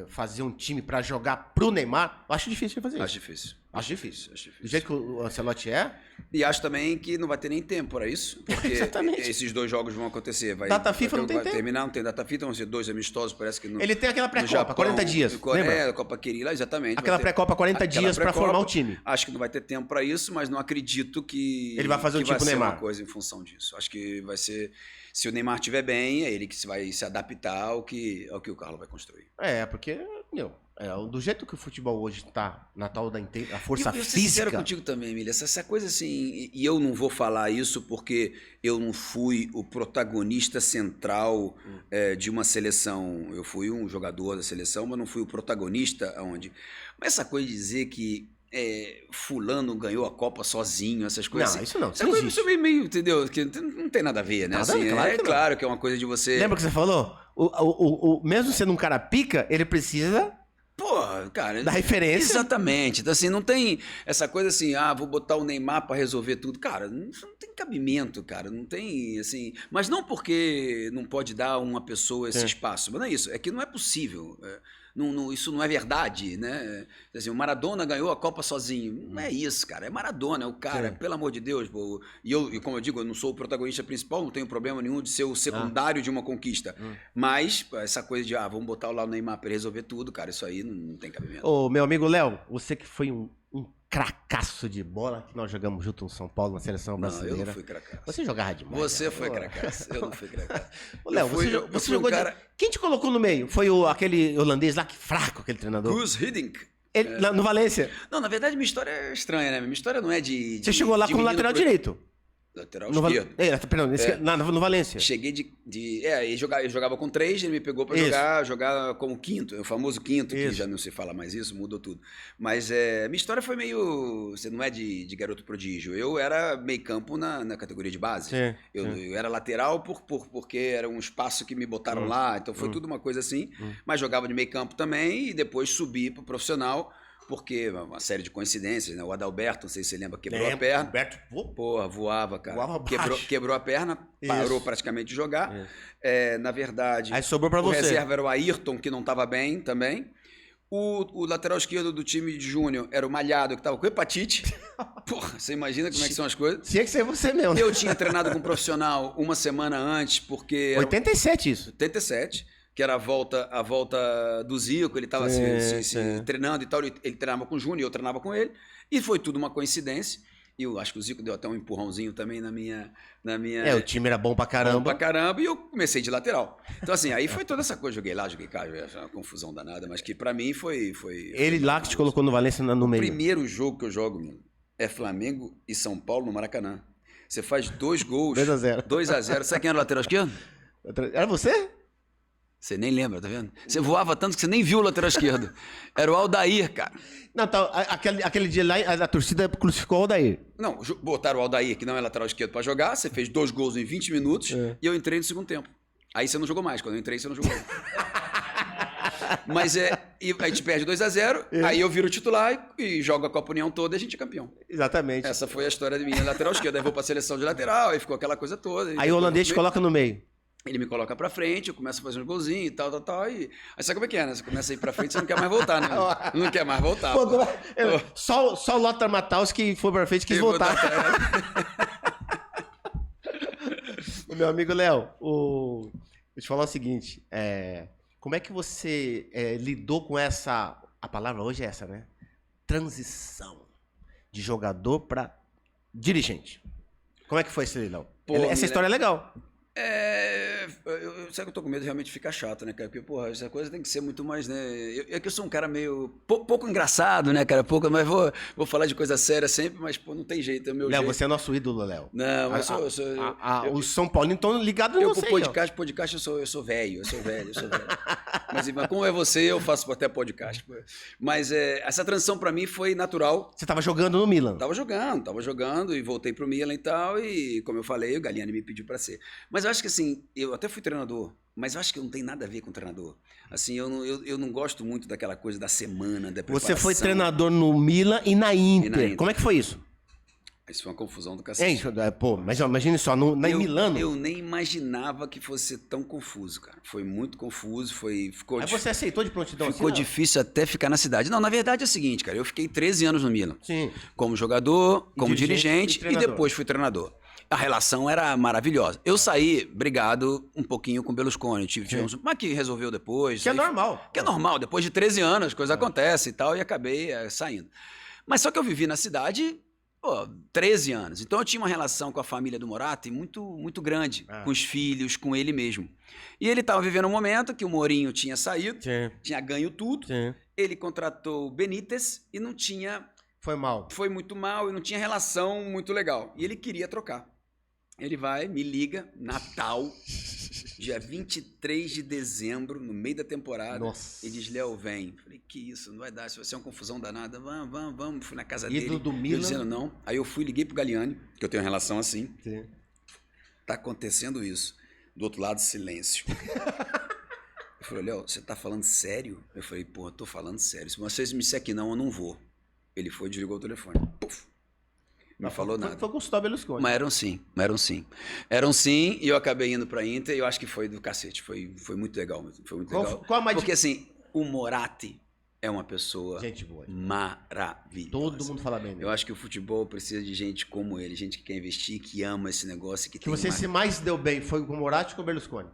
fazer um time para jogar pro Neymar? Acho difícil de fazer isso. Acho difícil. Acho difícil. Do jeito que o Ancelotti é. E acho também que não vai ter nem tempo para isso, porque esses 2 jogos vão acontecer. Data FIFA não tem tempo. Terminar, não tem data FIFA, vão ser 2 amistosos, parece que não. Ele tem aquela pré-copa, 40 dias. Lembra? A Copa Querila, exatamente. Aquela pré-copa, 40 dias para formar o time. Acho que não vai ter tempo para isso, mas não acredito que ele vai fazer o tipo Neymar. Uma coisa em função disso. Acho que vai ser, se o Neymar estiver bem, é ele que vai se adaptar ao que o Carlos vai construir. Porque, do jeito que o futebol hoje tá, na tal da a força eu física... sincero contigo também, Emília. Essa coisa assim, e eu não vou falar isso porque eu não fui o protagonista central de uma seleção. Eu fui um jogador da seleção, mas não fui o protagonista aonde. Mas essa coisa de dizer que fulano ganhou a Copa sozinho, essas coisas. Não, assim, isso não. Essa coisa é meio, entendeu? Que não tem nada a ver, né? Nada, Assim, claro que é uma coisa de você... Lembra que você falou? Mesmo sendo um cara pica, ele precisa... Pô, cara... Da referência. Exatamente. Então, assim, não tem essa coisa assim, vou botar o Neymar pra resolver tudo. Cara, isso não tem cabimento, cara. Não tem, assim... Mas não porque não pode dar a uma pessoa esse espaço. Mas não é isso. É que não é possível. Isso não é verdade, né? Assim, o Maradona ganhou a Copa sozinho. Não é isso, cara. É Maradona, é o cara. Pelo amor de Deus. Pô. E como eu digo, eu não sou o protagonista principal, não tenho problema nenhum de ser o secundário de uma conquista. Mas essa coisa de, vamos botar lá o Neymar para resolver tudo, cara, isso aí não tem cabimento. Ô, meu amigo Léo, você que foi um cracaço de bola, que nós jogamos junto no São Paulo, na seleção brasileira. Não, eu não fui cracaço. Você jogava demais. Você foi cracaço, eu não fui cracaço. Ô, Léo, você jogou Quem te colocou no meio? Foi aquele holandês lá, que fraco, aquele treinador? Guus Hiddink. No Valência? Não, na verdade, minha história é estranha, né? Minha história não é de... Você chegou lá como lateral direito. Lateral esquerdo. Perdão, no Valência. Cheguei eu jogava com 3, ele me pegou pra jogar como quinto, o famoso quinto, que já não se fala mais isso, mudou tudo. Mas minha história foi meio, você não é de garoto prodígio, eu era meio campo na categoria de base. Eu era lateral porque era um espaço que me botaram lá, então foi tudo uma coisa assim, mas jogava de meio campo também e depois subi pro profissional. Porque uma série de coincidências, né? O Adalberto, não sei se você lembra, quebrou a perna. Alberto, porra, voava, cara. Voava quebrou a perna, parou praticamente de jogar. Na verdade, aí sobrou pra o você. reserva era o Ayrton, que não estava bem também. O lateral esquerdo do time de júnior era o Malhado, que estava com hepatite. Porra, você imagina como é que são as coisas? Tinha que ser você mesmo. Eu tinha treinado com um profissional uma semana antes, porque... 87 isso. 87. Que era a volta do Zico, ele estava treinando e tal, ele treinava com o Júnior, eu treinava com ele, e foi tudo uma coincidência, e eu acho que o Zico deu até um empurrãozinho também na minha... o time era bom pra caramba. Bom pra caramba, e eu comecei de lateral. Então assim, aí foi toda essa coisa, joguei lá, joguei cá, uma confusão danada, mas que pra mim foi ele lá que te colocou no Valência no meio. O primeiro jogo que eu jogo, meu, é Flamengo e São Paulo no Maracanã. Você faz 2 gols. 2-0. 2-0. Sabe quem era o lateral esquerdo? Era você? Você nem lembra, tá vendo? Você voava tanto que você nem viu o lateral esquerdo. Era o Aldair, cara. Não, tá, aquele dia lá, a torcida crucificou o Aldair. Não, botaram o Aldair, que não é lateral esquerdo, pra jogar. Você fez 2 gols em 20 minutos e eu entrei no segundo tempo. Aí você não jogou mais. Quando eu entrei, você não jogou mais. Mas e a gente perde 2-0, aí eu viro titular e jogo a Copa União toda e a gente é campeão. Exatamente. Essa foi a história de minha lateral esquerda. Aí vou pra seleção de lateral, aí ficou aquela coisa toda. Aí o holandês te coloca no meio. Ele me coloca pra frente, eu começo a fazer um golzinho e tal. Aí sabe como é que é, né? Você começa a ir pra frente, você não quer mais voltar, né? Não quer mais voltar. Pô, só o Lothar Matthaus que foi pra frente quis voltar. O meu amigo Léo, vou te falar o seguinte, como é que você lidou com essa, a palavra hoje é essa, né? Transição de jogador pra dirigente. Como é que foi isso aí, Léo? Essa história é legal. Sabe que eu tô com medo realmente de ficar chato, né, cara? Porque, porra, essa coisa tem que ser muito mais, né? É que eu sou um cara meio. Pouco engraçado, né, cara? Mas vou falar de coisa séria sempre, mas, pô, não tem jeito. É o meu Léo, jeito. você é nosso ídolo, Léo. Não, mas os São Paulinos estão ligados em você. Podcast, eu sou velho. Mas como é você, eu faço até podcast. Mas essa transição pra mim foi natural. Você tava jogando no Milan? Tava jogando e voltei pro Milan e tal. E, como eu falei, o Galliani me pediu pra ser. Mas eu acho que assim, eu até fui treinador, mas eu acho que não tem nada a ver com treinador. Assim, eu não gosto muito daquela coisa da semana, da preparação. Você foi treinador no Milan e na Inter. Como é que foi isso? Isso foi uma confusão do cacete. Pô, mas imagine só, em Milano. Eu nem imaginava que fosse ser tão confuso, cara. Foi muito confuso, ficou Aí você aceitou de prontidão ficou assim, difícil até ficar na cidade. Não, na verdade é o seguinte, cara, eu fiquei 13 anos no Milan. Sim. Como jogador, como dirigente e depois fui treinador. A relação era maravilhosa. Eu saí brigado um pouquinho com o Berlusconi. Mas que resolveu depois. Que é normal. Que é normal. Depois de 13 anos, as coisas acontecem e tal, e acabei saindo. Mas só que eu vivi na cidade, 13 anos. Então eu tinha uma relação com a família do Moratti muito, muito grande. Com os filhos, com ele mesmo. E ele estava vivendo um momento que o Mourinho tinha saído, tinha ganho tudo. Sim. Ele contratou o Benítez e não tinha... Foi mal. Foi muito mal e não tinha relação muito legal. E ele queria trocar. Ele me liga, Natal, dia 23 de dezembro, no meio da temporada. Nossa. E diz, Léo, vem. Falei, que isso, não vai dar, isso vai ser uma confusão danada. Vamos. Fui na casa dele. Ídolo do Milan. Eu dizendo não. Aí eu liguei pro Galliani, que eu tenho uma relação assim. Sim. Tá acontecendo isso. Do outro lado, silêncio. Eu falei, Léo, você tá falando sério? Eu falei, porra, tô falando sério. Se vocês me disserem que não, eu não vou. Ele foi e desligou o telefone. Puf. Não falou nada. Foi Gustavo Berlusconi. Mas eram sim. Eram sim, e eu acabei indo pra Inter e eu acho que foi do cacete. Foi muito legal. Foi muito legal. Porque assim, o Moratti é uma pessoa gente boa, maravilhosa. Todo mundo fala bem dele. Eu acho que o futebol precisa de gente como ele, gente que quer investir, que ama esse negócio. Que você se mais deu bem foi com o Moratti ou com o Berlusconi?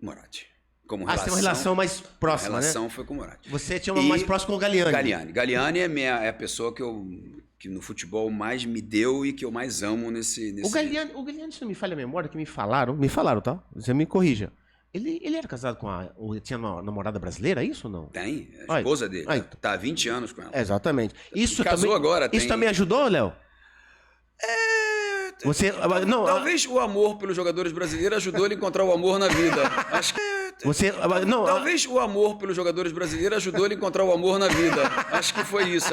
Moratti. Como relação, você tem uma relação mais próxima, a relação foi com o Moratti. Você tinha uma mais próxima com o Galliani. Galliani é a pessoa que no futebol mais me deu e que eu mais amo nesse... O Galliani, se não me falha a memória, que me falaram, tá? Você me corrija. Ele era casado com tinha uma namorada brasileira, é isso ou não? Tem, a esposa dele. Tá há 20 anos com ela. Exatamente. Isso casou também, agora. Isso também ajudou, Léo? Talvez o amor pelos jogadores brasileiros ajudou ele a encontrar o amor na vida. Acho que... Talvez o amor pelos jogadores brasileiros ajudou ele a encontrar o amor na vida. Acho que foi isso.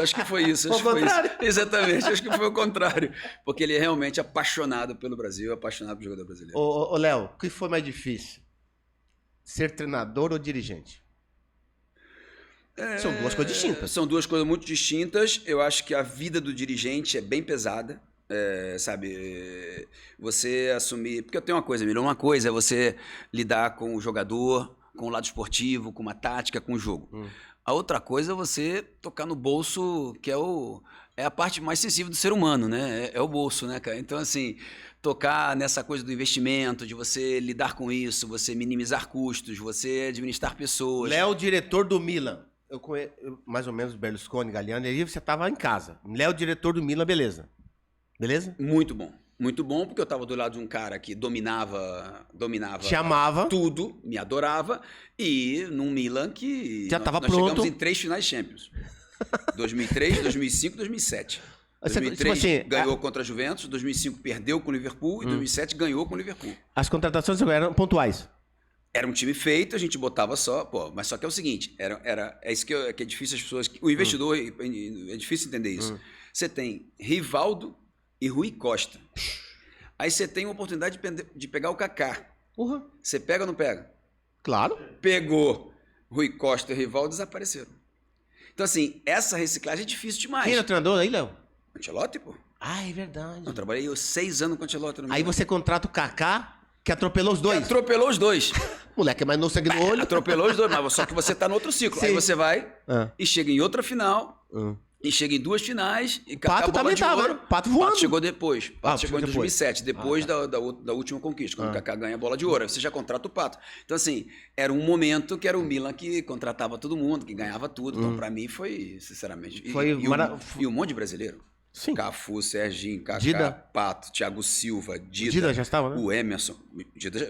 Exatamente, acho que foi o contrário. Porque ele é realmente apaixonado pelo Brasil, apaixonado pelo jogador brasileiro. Ô Léo, o que foi mais difícil? Ser treinador ou dirigente? São duas coisas distintas. São duas coisas muito distintas. Eu acho que a vida do dirigente é bem pesada. Você assumir... Porque eu tenho uma coisa, Emílio. Uma coisa é você lidar com o jogador, com o lado esportivo, com uma tática, com o jogo. A outra coisa é você tocar no bolso, que é a parte mais sensível do ser humano, né? É o bolso, né, cara? Então, assim, tocar nessa coisa do investimento, de você lidar com isso, você minimizar custos, você administrar pessoas. Léo, diretor do Milan. Eu conheço mais ou menos Berlusconi, Galliani, aí você estava em casa. Léo, diretor do Milan, beleza. Beleza? Muito bom. Muito bom, porque eu estava do lado de um cara que dominava te amava. Tudo, me adorava, e num Milan que já estava nós pronto. chegamos em 3 finais Champions. 2003, 2005 e 2007. 2003 ganhou contra a Juventus, 2005 perdeu com o Liverpool e 2007 ganhou com o Liverpool. As contratações eram pontuais. Era um time feito, a gente botava só... mas só que é o seguinte, é isso que é difícil as pessoas... O investidor, é difícil entender isso. Você tem Rivaldo e Rui Costa. Aí você tem a oportunidade de pegar o Kaká. Você pega ou não pega? Claro. Pegou. Rui Costa e Rival desapareceram. Então, assim, essa reciclagem é difícil demais. Quem era o treinador aí, Léo? Ancelotti, pô. Ah, é verdade. Eu trabalhei 6 anos com o Ancelotti. Aí você contrata o Kaká, que atropelou os dois. Que atropelou os dois. Moleque, é mais no sangue no olho. Atropelou os dois, mas só que você tá no outro ciclo. Sim. Aí você vai e chega em outra final, e chega em 2 finais, e Pato também tava, né? Pato voando. Pato chegou depois. Pato chegou em depois. 2007, depois da última conquista, quando o Kaká ganha a bola de ouro. Aí você já contrata o Pato. Então, assim, era um momento que era o Milan que contratava todo mundo, que ganhava tudo. Então, pra mim, foi, sinceramente... E um monte de brasileiro. Sim. Cafu, Serginho, Kaká, Dida. Pato, Thiago Silva, Dida. Dida já estava, né? O Emerson.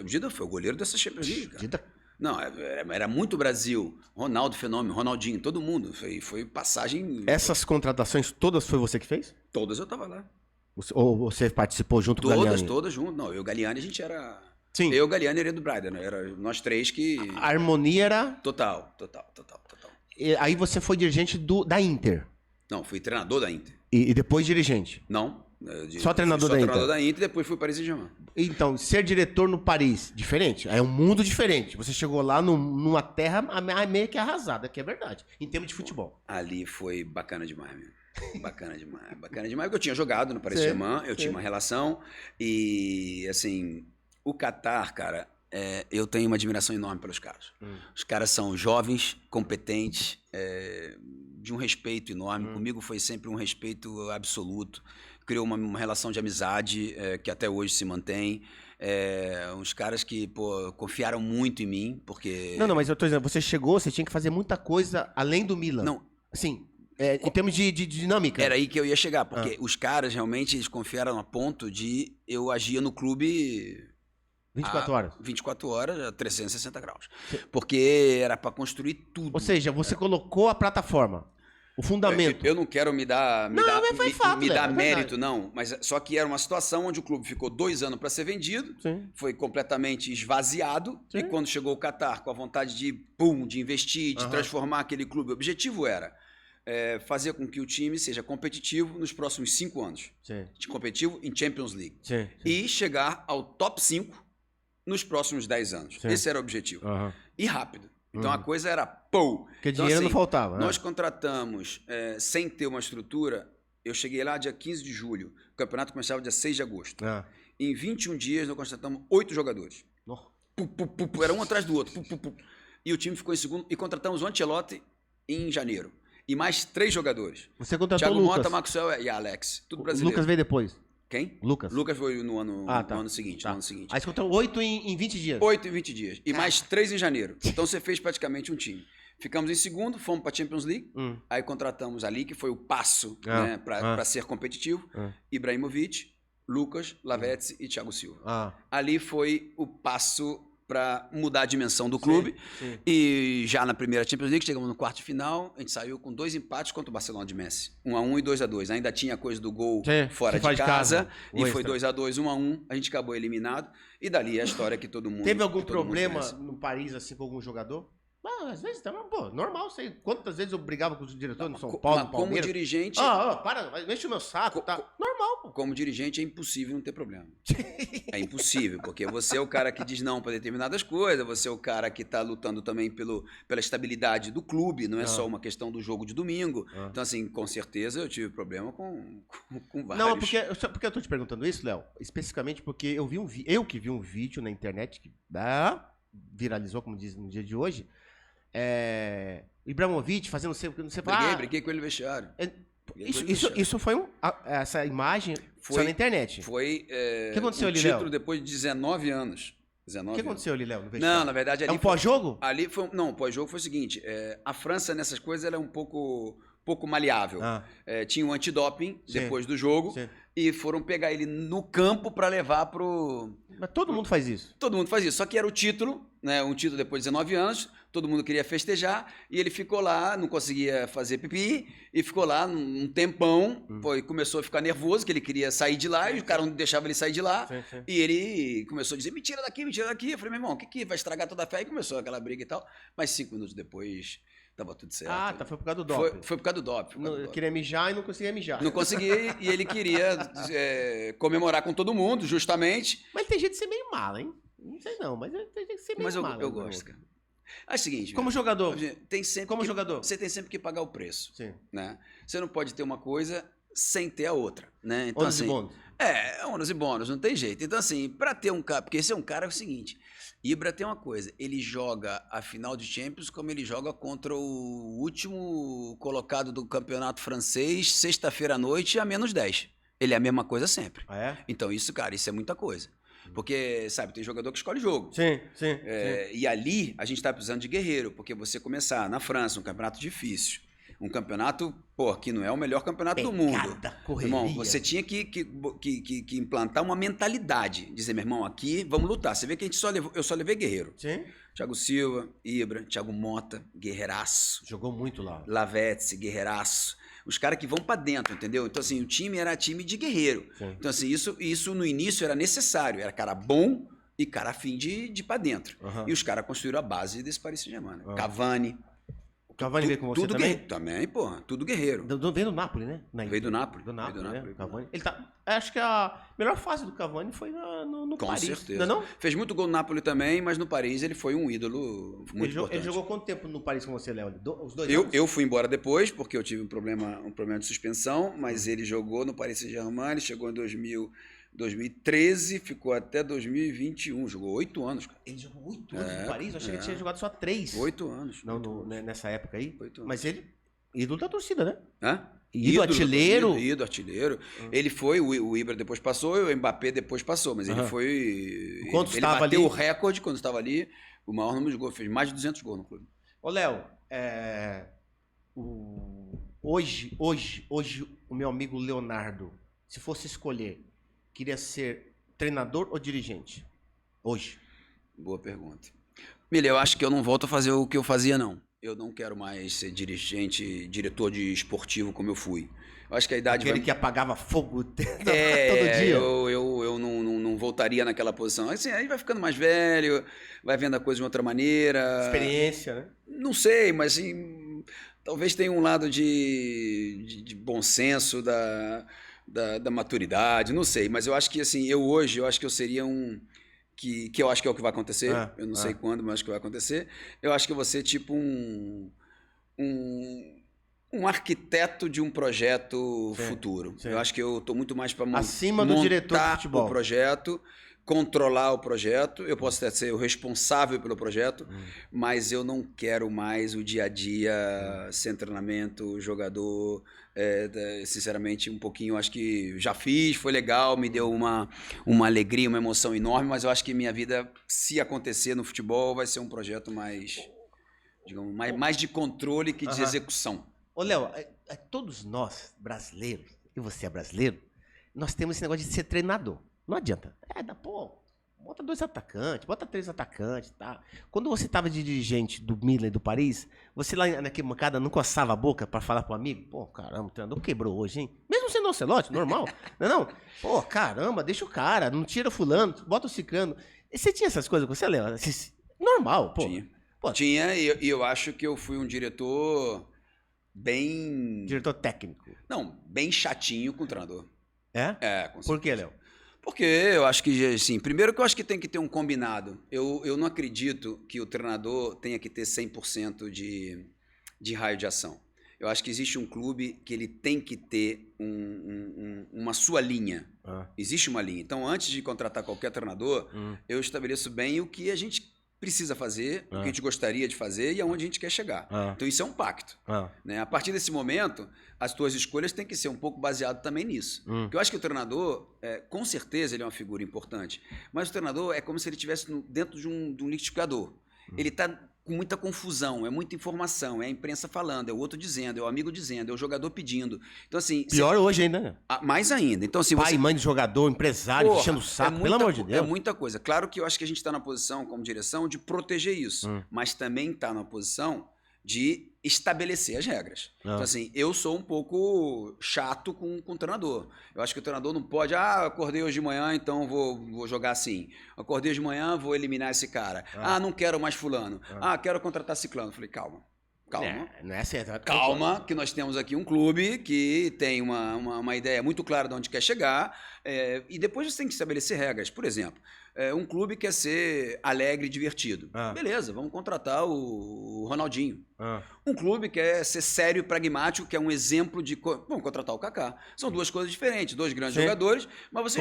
Dida foi o goleiro dessa Champions League, cara. Dida. Não, era muito Brasil. Ronaldo, Fenômeno, Ronaldinho, todo mundo. Foi passagem... Essas contratações todas foi você que fez? Todas eu tava lá. Ou você participou junto com o Galliani? Todas junto. Não, eu e o Galliani, a gente era... Sim. Eu, o Galliani e o Edu Braida, né? Era nós 3 que... A harmonia era... Total. E aí você foi dirigente da Inter. Não, fui treinador da Inter. E depois dirigente. Não. Só treinador da Inter? Só treinador da Inter e depois fui Paris Saint-Germain. Então, ser diretor no Paris, diferente? É um mundo diferente. Você chegou lá numa terra meio que arrasada, que é verdade, em termos de futebol. Ali foi bacana demais, meu. Bacana demais, porque eu tinha jogado no Paris Saint-Germain, eu tinha uma relação e, assim, o Qatar, cara, eu tenho uma admiração enorme pelos caras. Os caras são jovens, competentes, de um respeito enorme. Comigo foi sempre um respeito absoluto. Criou uma relação de amizade que até hoje se mantém. Uns caras que, pô, confiaram muito em mim, porque... Não, mas eu tô dizendo, você chegou, você tinha que fazer muita coisa além do Milan. Não. Assim, em termos de dinâmica. Era aí que eu ia chegar, porque os caras realmente eles confiaram a ponto de eu agir no clube... 24 horas. 24 horas, a 360 graus. Porque era para construir tudo. Ou seja, você colocou a plataforma, o fundamento. Eu não quero me dar fato, mérito, não. Mas só que era uma situação onde o clube ficou 2 anos para ser vendido, foi completamente esvaziado. E quando chegou o Qatar com a vontade de investir, de transformar aquele clube, o objetivo era fazer com que o time seja competitivo nos próximos 5 anos. Competitivo em Champions League. E chegar ao top 5 nos próximos 10 anos. Esse era o objetivo. E rápido. Então a coisa era Porque então, dinheiro assim, não faltava. Nós contratamos sem ter uma estrutura. Eu cheguei lá dia 15 de julho. O campeonato começava dia 6 de agosto. Em 21 dias nós contratamos 8 jogadores. Era um atrás do outro. E o time ficou em segundo. E contratamos o Ancelotti em janeiro. E mais 3 jogadores. Você contratou Thiago o Lucas. Mota, Maxwell e Alex. Tudo brasileiro. O Lucas veio depois. Quem? Lucas. Lucas foi no ano seguinte. Tá. No ano seguinte. Aí você contratou 8 em 20 dias. 8 em 20 dias. E mais 3 em janeiro. Então você fez praticamente um time. Ficamos em segundo, fomos para a Champions League. Aí contratamos ali, que foi o passo para ser competitivo. Ibrahimovic, Lucas, Lavezzi e Thiago Silva. Ali foi o passo para mudar a dimensão do clube. Sim. E já na primeira Champions League, chegamos no quarto de final, a gente saiu com 2 empates contra o Barcelona de Messi. 1-1 e 2-2. Ainda tinha a coisa do gol fora de casa. E foi 2-2, 1-1. A gente acabou eliminado. E dali a história que todo mundo... Teve algum problema no Paris, assim, com algum jogador? Às vezes também, normal. Sei quantas vezes eu brigava com os diretores no São Paulo, no Palmeiras. Como dirigente... para, mexe o meu saco, tá? Normal, pô. Como dirigente é impossível não ter problema. É impossível, porque você é o cara que diz não para determinadas coisas, você é o cara que tá lutando também pela estabilidade do clube, não é só uma questão do jogo de domingo. Então, assim, com certeza eu tive problema com vários. Não, porque eu tô te perguntando isso, Léo, especificamente porque eu vi um vídeo na internet que viralizou, como diz no dia de hoje, Ibrahimovic fazendo não sei Briguei com ele no vestiário. Isso foi essa imagem só na internet. Foi que aconteceu ali, título Léo? depois de 19 anos. O que aconteceu ali, Léo? Não, na verdade ali um pós-jogo? Ali foi não, o pós-jogo foi o seguinte, a França nessas coisas ela é um pouco maleável. Tinha um antidoping depois do jogo e foram pegar ele no campo para levar pro... Mas todo mundo faz isso. Todo mundo faz isso, só que era o título, né? Um título depois de 19 anos, todo mundo queria festejar e ele ficou lá, não conseguia fazer pipi e ficou lá um tempão, começou a ficar nervoso, que ele queria sair de lá e o cara não deixava ele sair de lá e ele começou a dizer, me tira daqui. Eu falei, meu irmão, o que vai estragar toda a fé? E começou aquela briga e tal, mas 5 minutos depois... Tava tudo certo. Foi por causa do doping. Foi por causa do doping. Eu queria mijar e não conseguia mijar. Não conseguia e ele queria comemorar com todo mundo, justamente. Mas tem jeito de ser meio mala, hein? Não sei não, mas tem jeito de ser meio mala. Mas eu gosto, cara. É o seguinte... Como jogador. Tem sempre Como que, jogador. Você tem sempre que pagar o preço. Sim. Né? Você não pode ter uma coisa sem ter a outra. Né? Então, Ônus e assim, bônus. ônus e bônus, não tem jeito. Então, assim, pra ter um cara... Porque esse é um cara, é o seguinte... Ibra tem uma coisa, ele joga a final de Champions como ele joga contra o último colocado do campeonato francês, sexta-feira à noite, a -10. Ele é a mesma coisa sempre. Ah, é? Então, isso, cara, isso é muita coisa. Porque, sabe, tem jogador que escolhe jogo. Sim. E ali, a gente tá precisando de guerreiro, porque você começar na França, um campeonato difícil, um campeonato, que não é o melhor campeonato do mundo. Correria. Irmão, você tinha que implantar uma mentalidade. Dizer, meu irmão, aqui vamos lutar. Você vê que eu só levei guerreiro. Sim. Thiago Silva, Ibra, Thiago Mota, guerreiraço. Jogou muito lá. Lavezzi, guerreiraço. Os caras que vão pra dentro, entendeu? Então, assim, o time era time de guerreiro. Sim. Então, assim, isso no início era necessário. Era cara bom e cara afim de ir pra dentro. E os caras construíram a base desse Paris Saint-Germain. Né? Cavani. Cavani veio com você tudo também? Também, porra. Tudo guerreiro. Veio do Napoli, né? Veio do Napoli. Do Napoli, né? Cavani. Ele tá... Acho que a melhor fase do Cavani foi no Com Paris. certeza. Não? Fez muito gol no Napoli também, mas no Paris ele foi um ídolo muito importante. Ele jogou quanto tempo no Paris com você, Léo? Os 2 anos? anos? Eu fui embora depois, porque eu tive um problema de suspensão, mas ele jogou no Paris Saint-Germain, ele chegou em 2013, ficou até 2021, jogou 8 anos. Cara. Ele jogou 8 anos no Paris? Eu achei que ele tinha jogado só 3. 8 anos. Nessa época aí? 8 anos. Mas ele, ídolo da torcida, né? Hã? Ídolo artilheiro. Ídolo artilheiro. Ele foi, o Ibra depois passou, e o Mbappé depois passou, mas ele foi... Quando ele bateu ali? O recorde quando estava ali, o maior número de gols, fez mais de 200 gols no clube. Ô, Léo, hoje, o meu amigo Leonardo, se fosse escolher, queria ser treinador ou dirigente? Hoje. Boa pergunta. Milha, eu acho que eu não volto a fazer o que eu fazia, não. Eu não quero mais ser diretor de esportivo como eu fui. Eu acho que a idade Aquele que apagava fogo todo dia. dia. Eu não voltaria naquela posição. Assim, aí vai ficando mais velho, vai vendo a coisa de outra maneira. Experiência, né? Não sei, mas assim, talvez tenha um lado de bom senso, da maturidade, não sei. Mas eu acho que assim, eu acho que eu seria que eu acho que é o que vai acontecer, eu não sei quando, mas acho que vai acontecer. Eu acho que eu vou ser tipo um arquiteto de um projeto futuro. Sim. Eu acho que eu estou muito mais para acima do diretor de futebol. O projeto, controlar o projeto. Eu posso até ser o responsável pelo projeto, mas eu não quero mais o dia a dia, sem treinamento, jogador. Sinceramente, um pouquinho, acho que já fiz, foi legal, me deu uma alegria, uma emoção enorme, mas eu acho que minha vida, se acontecer no futebol, vai ser um projeto mais, digamos, mais de controle que de execução. Ô, Léo, todos nós, brasileiros, e você é brasileiro, nós temos esse negócio de ser treinador. Não adianta. Bota 2 atacantes, bota 3 atacantes, tá? Quando você tava de dirigente do Milan e do Paris, você lá na arquibancada não coçava a boca pra falar pro amigo? Pô, caramba, o treinador quebrou hoje, hein? Mesmo sendo Ancelotti, normal, não? Pô, caramba, deixa o cara, não tira fulano, bota o ciclano. Você tinha essas coisas com você, Léo? Normal, pô. Tinha. Tinha, e eu acho que eu fui um diretor bem... Diretor técnico. Não, bem chatinho com o treinador. É? Com certeza. Por quê, Léo? Porque eu acho que, assim, primeiro que eu acho que tem que ter um combinado. Eu não acredito que o treinador tenha que ter 100% de raio de ação. Eu acho que existe um clube que ele tem que ter uma sua linha. Existe uma linha. Então, antes de contratar qualquer treinador, eu estabeleço bem o que a gente precisa fazer, o que a gente gostaria de fazer e aonde a gente quer chegar. Então, isso é um pacto. Né? A partir desse momento, as tuas escolhas têm que ser um pouco baseado também nisso. Porque eu acho que o treinador, com certeza, ele é uma figura importante, mas o treinador é como se ele estivesse dentro de um liquidificador. Ele está com muita confusão, é muita informação, é a imprensa falando, é o outro dizendo, é o amigo dizendo, é o jogador pedindo. Então, assim... Pior hoje ainda, né? Mais ainda. Então, assim, pai, mãe de jogador, empresário, enchendo o saco, pelo amor de Deus. É muita coisa. Claro que eu acho que a gente está na posição, como direção, de proteger isso, mas também está na posição de estabelecer as regras. Então, assim, eu sou um pouco chato com o treinador. Eu acho que o treinador não pode, acordei hoje de manhã, então vou jogar assim. Acordei hoje de manhã, vou eliminar esse cara. Não quero mais fulano. Quero contratar ciclano. Falei, calma. Não é certo. Calma, que nós temos aqui um clube que tem uma ideia muito clara de onde quer chegar, e depois você tem que estabelecer regras. Por exemplo, um clube quer ser alegre e divertido. Ah. Beleza, vamos contratar o Ronaldinho. Ah. Um clube quer ser sério e pragmático, que é um exemplo de... Vamos contratar o Kaká. São duas coisas diferentes, dois grandes jogadores, mas você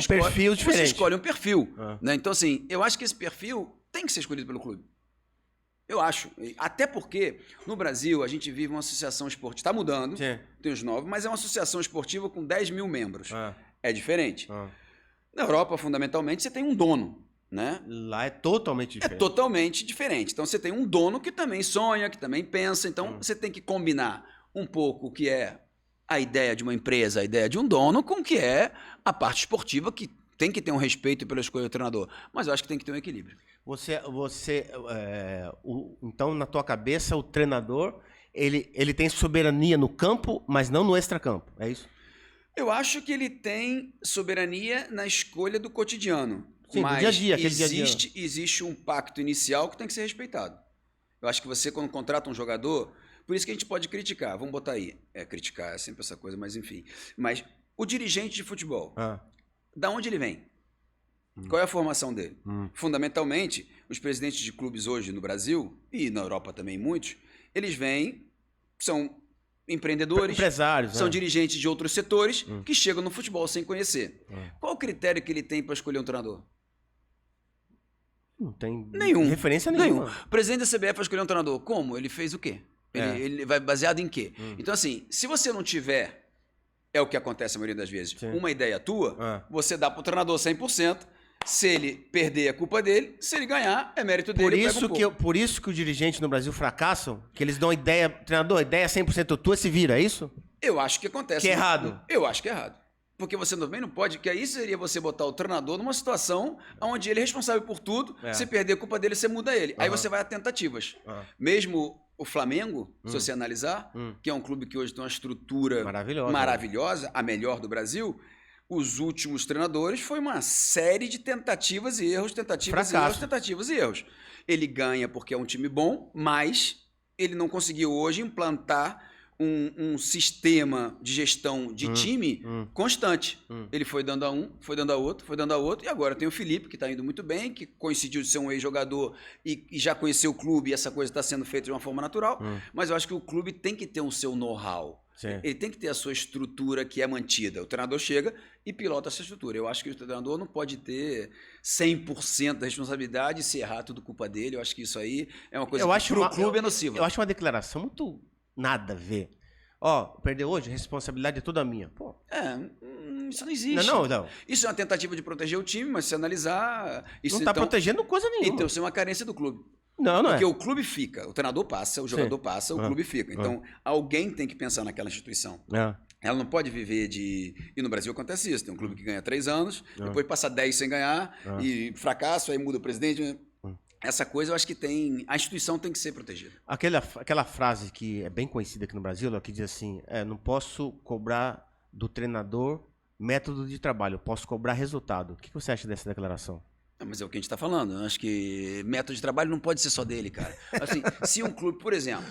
escolhe um perfil. Né? Então, assim, eu acho que esse perfil tem que ser escolhido pelo clube. Eu acho. Até porque, no Brasil, a gente vive uma associação esportiva. Está mudando, tem os 9, mas é uma associação esportiva com 10 mil membros. É diferente. Na Europa, fundamentalmente, você tem um dono. Né? Lá é totalmente diferente. É totalmente diferente. Então, você tem um dono que também sonha, que também pensa. Então, você tem que combinar um pouco o que é a ideia de uma empresa, a ideia de um dono, com o que é a parte esportiva, que tem que ter um respeito pela escolha do treinador. Mas eu acho que tem que ter um equilíbrio. Então, na tua cabeça, o treinador, ele tem soberania no campo, mas não no extracampo, é isso? Eu acho que ele tem soberania na escolha do cotidiano. Sim, mas do dia a dia, aquele dia a dia. Existe um pacto inicial que tem que ser respeitado. Eu acho que você, quando contrata um jogador, por isso que a gente pode criticar, vamos botar aí. Criticar é sempre essa coisa, mas enfim. Mas o dirigente de futebol, da onde ele vem? Qual é a formação dele? Fundamentalmente, os presidentes de clubes hoje no Brasil, e na Europa também muitos, eles vêm, são empreendedores, empresários, são dirigentes de outros setores que chegam no futebol sem conhecer. Qual o critério que ele tem para escolher um treinador? Não tem referência nenhuma. O presidente da CBF vai escolher um treinador. Como? Ele fez o quê? Ele vai baseado em quê? Então, assim, se você não tiver, é o que acontece a maioria das vezes, uma ideia tua, você dá para o treinador 100%. Se ele perder, é culpa dele. Se ele ganhar, é mérito dele. Por isso que os dirigentes no Brasil fracassam, que eles dão ideia, treinador, ideia 100% tua, se vira, é isso? Eu acho que acontece. Que é errado. Eu acho que é errado. Porque você também não pode, que aí seria você botar o treinador numa situação onde ele é responsável por tudo, se perder a culpa dele, você muda ele. Aí você vai a tentativas. Mesmo o Flamengo, se você analisar, que é um clube que hoje tem uma estrutura maravilhosa, a melhor do Brasil, os últimos treinadores foi uma série de tentativas e erros, tentativas e erros. Ele ganha porque é um time bom, mas ele não conseguiu hoje implantar um sistema de gestão de time constante. Ele foi dando a um, foi dando a outro, foi dando a outro, e agora tem o Felipe, que está indo muito bem, que coincidiu de ser um ex-jogador e já conheceu o clube, e essa coisa está sendo feita de uma forma natural, mas eu acho que o clube tem que ter o seu know-how. Ele tem que ter a sua estrutura que é mantida. O treinador chega e pilota essa estrutura. Eu acho que o treinador não pode ter 100% da responsabilidade e se errar tudo culpa dele. Eu acho que isso aí é uma coisa que pro clube é nociva. Eu acho uma declaração muito nada a ver. Perdeu hoje, a responsabilidade é toda minha. Pô. Isso não existe. Não. Isso é uma tentativa de proteger o time, mas se analisar... Isso não está protegendo coisa nenhuma. Então, isso é uma carência do clube. Não Porque o clube fica, o treinador passa, o jogador passa, o clube fica. Então, alguém tem que pensar naquela instituição. Ela não pode viver de... E no Brasil acontece isso. Tem um clube que ganha 3 anos, depois passa 10 sem ganhar, e fracasso, aí muda o presidente. Essa coisa eu acho que tem... A instituição tem que ser protegida. Aquela frase que é bem conhecida aqui no Brasil, que diz assim, não posso cobrar do treinador método de trabalho, eu posso cobrar resultado. O que você acha dessa declaração? Mas é o que a gente está falando. Eu acho que método de trabalho não pode ser só dele, cara. Assim, se um clube, por exemplo,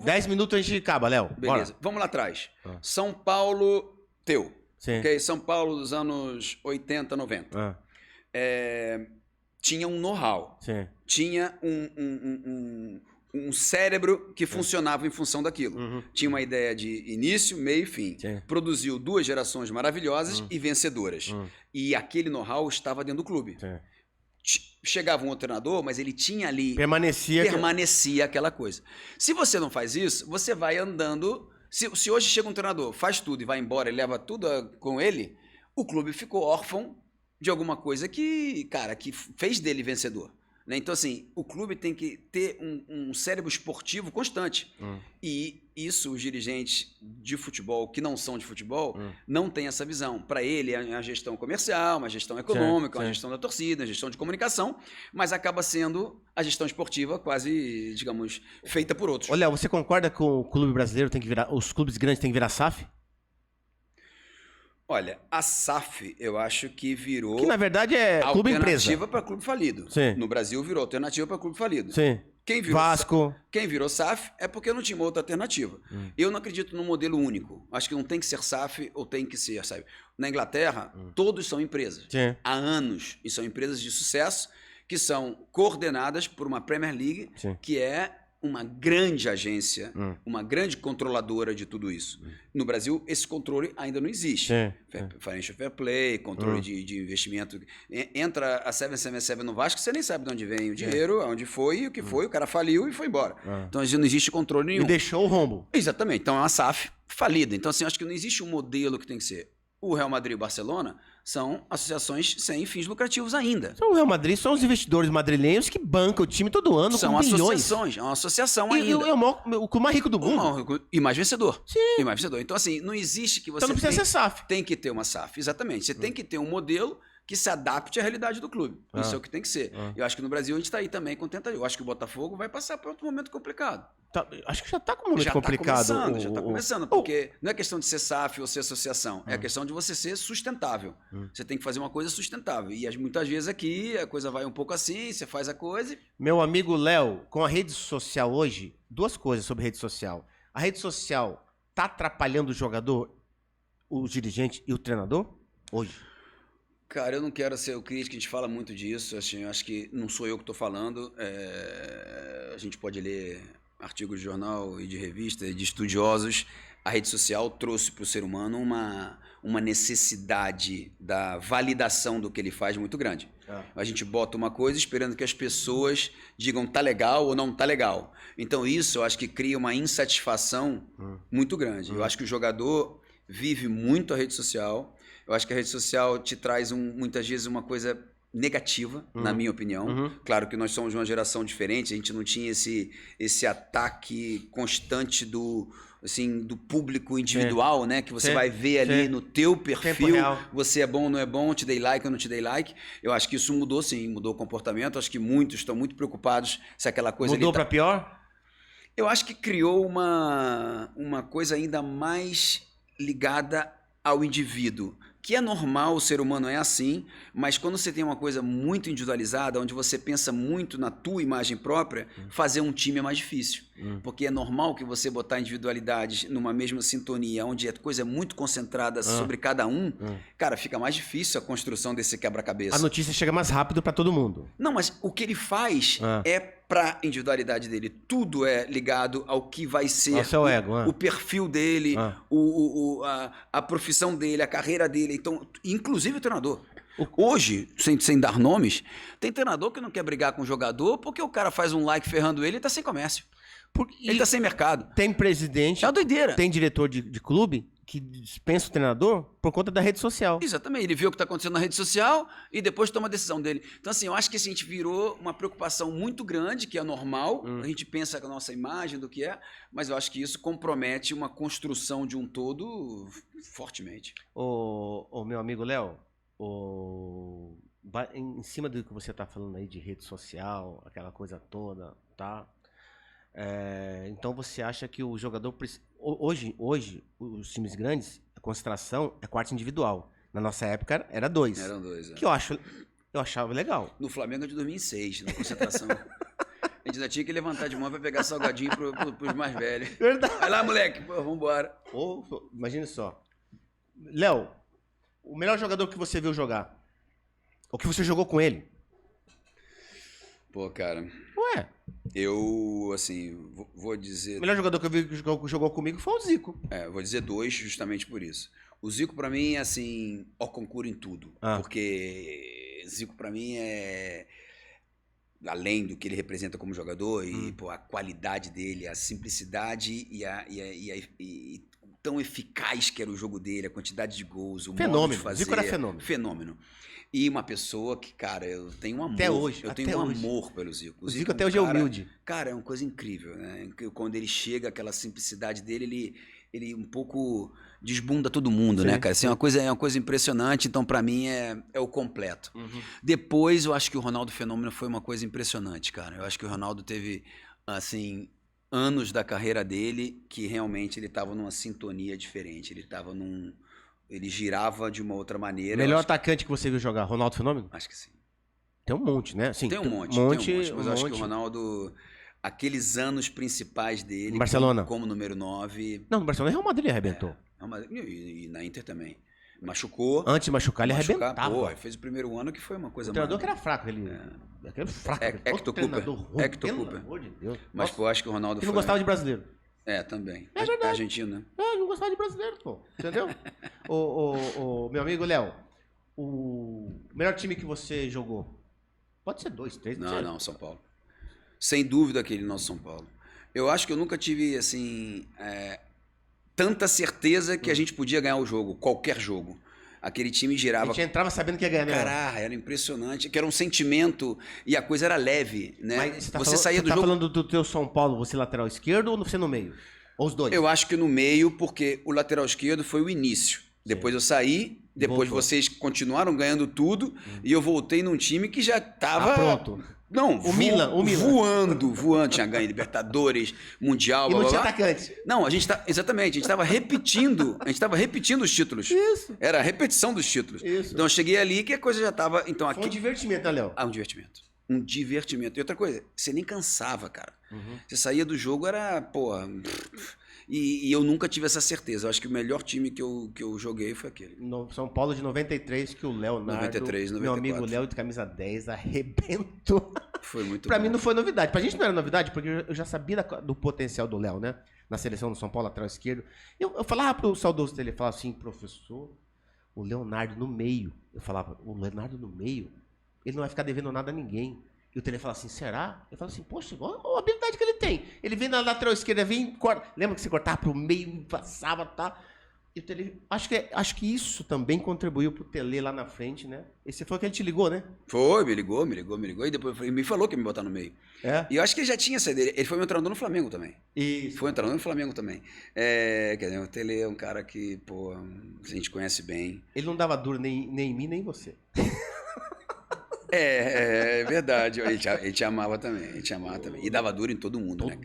10 minutos a gente acaba, Léo. Beleza. Bora. Vamos lá atrás. São Paulo, teu. Sim. Okay? São Paulo dos anos 80, 90. Tinha um know-how. Tinha um cérebro que funcionava em função daquilo. Tinha uma ideia de início, meio e fim. Produziu 2 gerações maravilhosas e vencedoras. E aquele know-how estava dentro do clube. Chegava um outro treinador, mas ele tinha ali... Permanecia aquela coisa. Se você não faz isso, você vai andando... Se hoje chega um treinador, faz tudo e vai embora e leva tudo com ele, o clube ficou órfão de alguma coisa que fez dele vencedor. Então, assim, o clube tem que ter um cérebro esportivo constante. E isso, os dirigentes de futebol, que não são de futebol, não têm essa visão. Para ele, é uma gestão comercial, uma gestão econômica, uma gestão da torcida, uma gestão de comunicação, mas acaba sendo a gestão esportiva quase, digamos, feita por outros. Olha, você concorda que o clube brasileiro tem que virar, os clubes grandes têm que virar SAF? Olha, a SAF, eu acho que virou... Que, na verdade, é clube empresa. Alternativa para clube falido. Sim. No Brasil, virou alternativa para clube falido. Sim. Vasco. Quem virou SAF é porque não tinha uma outra alternativa. Eu não acredito num modelo único. Acho que não tem que ser SAF ou tem que ser, sabe? Na Inglaterra, todos são empresas. Sim. Há anos. E são empresas de sucesso que são coordenadas por uma Premier League, Sim. que é uma grande agência, uma grande controladora de tudo isso. No Brasil, esse controle ainda não existe. Sim. Financial Fair Play, controle de investimento. Entra a 777 no Vasco, você nem sabe de onde vem o dinheiro, aonde foi, o que foi, o cara faliu e foi embora. Então, não existe controle nenhum. E deixou o rombo. Exatamente. Então, é uma SAF falida. Então, assim, acho que não existe um modelo que tem que ser. O Real Madrid e o Barcelona são associações sem fins lucrativos ainda. O Real Madrid são os investidores madrilenhos que bancam o time todo ano são com bilhões. associações, é uma associação ainda. E é o clube mais rico do mundo. E mais vencedor. Sim. E mais vencedor. Então, assim, não existe que você Então não precisa ser SAF. tem que ter uma SAF. Exatamente. Você tem que ter um modelo que se adapte à realidade do clube. Isso é o que tem que ser. Eu acho que no Brasil a gente está aí também com tentativa. Eu acho que o Botafogo vai passar por outro momento complicado. Acho que já está com um momento complicado. Já está começando, porque não é questão de ser SAF ou ser associação, é a questão de você ser sustentável. Você tem que fazer uma coisa sustentável. E muitas vezes aqui a coisa vai um pouco assim, você faz a coisa e... Meu amigo Léo, com a rede social hoje, duas coisas sobre rede social. A rede social está atrapalhando o jogador, o dirigente e o treinador hoje? Cara, eu não quero ser o crítico, a gente fala muito disso, assim, eu acho que não sou eu que estou falando, a gente pode ler artigos de jornal e de revista, de estudiosos. A rede social trouxe para o ser humano uma necessidade da validação do que ele faz muito grande. A gente bota uma coisa esperando que as pessoas digam tá legal ou não tá legal. Então isso eu acho que cria uma insatisfação muito grande. Eu acho que o jogador vive muito a rede social. Eu acho que a rede social te traz muitas vezes uma coisa negativa, na minha opinião. Claro que nós somos uma geração diferente, a gente não tinha esse ataque constante do público individual, né? Que você vai ver ali no teu perfil, você é bom, não é bom, te dei like ou não te dei like. Eu acho que isso mudou sim, mudou o comportamento. Acho que muitos estão muito preocupados se aquela coisa... Mudou para pior? Eu acho que criou uma coisa ainda mais ligada ao indivíduo. Que é normal, o ser humano é assim, mas quando você tem uma coisa muito individualizada, onde você pensa muito na tua imagem própria, fazer um time é mais difícil. Porque é normal que você botar individualidades numa mesma sintonia, onde a coisa é muito concentrada sobre cada um, cara, fica mais difícil a construção desse quebra-cabeça. A notícia chega mais rápido para todo mundo. Não, mas o que ele faz é para a individualidade dele. Tudo é ligado ao que vai ser o perfil dele, a profissão dele, a carreira dele. Então, inclusive o treinador. Hoje, sem dar nomes, tem treinador que não quer brigar com o jogador porque o cara faz um like ferrando ele e tá sem comércio. Ele tá sem mercado. Tem presidente, é uma doideira. Tem diretor de clube que dispensa o treinador por conta da rede social. Exatamente, ele vê o que está acontecendo na rede social e depois toma a decisão dele. Então, assim, eu acho que a gente virou uma preocupação muito grande, que é normal, a gente pensa com a nossa imagem do que é, mas eu acho que isso compromete uma construção de um todo fortemente. Ô meu amigo Léo, em cima do que você está falando aí de rede social, aquela coisa toda, tá? Então você acha que o jogador... Hoje, os times grandes, a concentração é quarto individual. Na nossa época era 2. Eram 2, Que eu achava legal. No Flamengo de 2006, na concentração. A gente ainda tinha que levantar de mão para pegar salgadinho pros mais velhos. Verdade. Vai lá, moleque, vambora. Imagina só. Léo, o melhor jogador que você viu jogar? O que você jogou com ele? Pô, cara... Ué? Eu, assim, vou dizer... O melhor jogador que eu vi que jogou comigo foi o Zico. Vou dizer 2 justamente por isso. O Zico, pra mim, é assim, concurso em tudo. Porque Zico, pra mim, além do que ele representa como jogador, e pô, a qualidade dele, a simplicidade e tão eficaz que era o jogo dele, a quantidade de gols, o modo de fazer. Zico era fenômeno. Fenômeno. E uma pessoa que, cara, eu tenho um amor. Até hoje. Eu tenho um amor pelo Zico. O Zico até hoje é humilde. Cara, é uma coisa incrível, né? Quando ele chega, aquela simplicidade dele, ele um pouco desbunda todo mundo, né, cara? Assim, é uma coisa impressionante. Então, pra mim, é o completo. Depois, eu acho que o Ronaldo Fenômeno foi uma coisa impressionante, cara. Eu acho que o Ronaldo teve, assim... anos da carreira dele que realmente ele estava numa sintonia diferente. Ele girava de uma outra maneira. Melhor atacante que você viu jogar, Ronaldo Fenômeno? Acho que sim. Tem um monte, né? Sim, tem um monte. Mas eu acho que o Ronaldo, aqueles anos principais dele. No Barcelona. Como número 9. Não, no Barcelona, Real Madrid arrebentou. E na Inter também. Machucou. Antes de machucar, ele arrebentava. Pô, fez o primeiro ano que foi uma coisa... O treinador que era fraco, ele... Aquele fraco. Hector Cooper. Pelo amor de Deus. Mas, pô, acho que o Ronaldo ele não gostava de brasileiro. Também. É verdade. Argentino, né? Não gostava de brasileiro, pô. Entendeu? o meu amigo Léo, o melhor time que você jogou? Pode ser 2, 3. Não, São Paulo. Sem dúvida aquele nosso São Paulo. Eu acho que eu nunca tive, assim, tanta certeza que a gente podia ganhar o jogo, qualquer jogo. Aquele time girava... A gente entrava sabendo que ia ganhar, né? Caralho, era impressionante, que era um sentimento e a coisa era leve, né? Mas você saía do jogo... falando do teu São Paulo, você lateral esquerdo ou você no meio? Ou os dois? Eu acho que no meio, porque o lateral esquerdo foi o início. Depois eu saí, depois vocês continuaram ganhando tudo e eu voltei num time que já tava... pronto. Não, o Milan. Voando. Tinha ganho Libertadores, Mundial, e blá, não tinha atacante. Não, exatamente, a gente estava repetindo os títulos. Isso. Era a repetição dos títulos. Isso. Então eu cheguei ali que a coisa já estava... Então, Foi um divertimento, né, Léo? Um divertimento. Um divertimento. E outra coisa, você nem cansava, cara. Você saía do jogo, era, porra... E eu nunca tive essa certeza. Eu acho que o melhor time que eu joguei foi aquele. No São Paulo de 93, que o Leonardo, 93, 94. meu amigo Léo de camisa 10, arrebentou. Foi muito Pra bom. mim não foi novidade. Pra gente não era novidade, porque eu já sabia do potencial do Léo, né? Na seleção do São Paulo, lateral esquerdo. Eu falava pro saudoso dele, ele falava assim, professor, o Leonardo no meio. Eu falava, o Leonardo no meio, ele não vai ficar devendo nada a ninguém. E o Tele fala assim, será? Eu falo assim, poxa, olha a habilidade que ele tem. Ele vem na lateral esquerda, lembra que você cortava pro meio, passava, tá? E o Tele, acho que isso também contribuiu pro Tele lá na frente, né? Esse foi que ele te ligou, né? Foi, me ligou. E depois me falou que ia me botar no meio. E eu acho que ele já tinha essa ideia. Ele foi meu treinador no Flamengo também. Isso. Foi um treinador no Flamengo também. Quer dizer, o Tele é um cara que, pô, a gente conhece bem. Ele não dava duro nem em mim, nem em você. É verdade. Ele te amava também. E dava duro em todo mundo, né?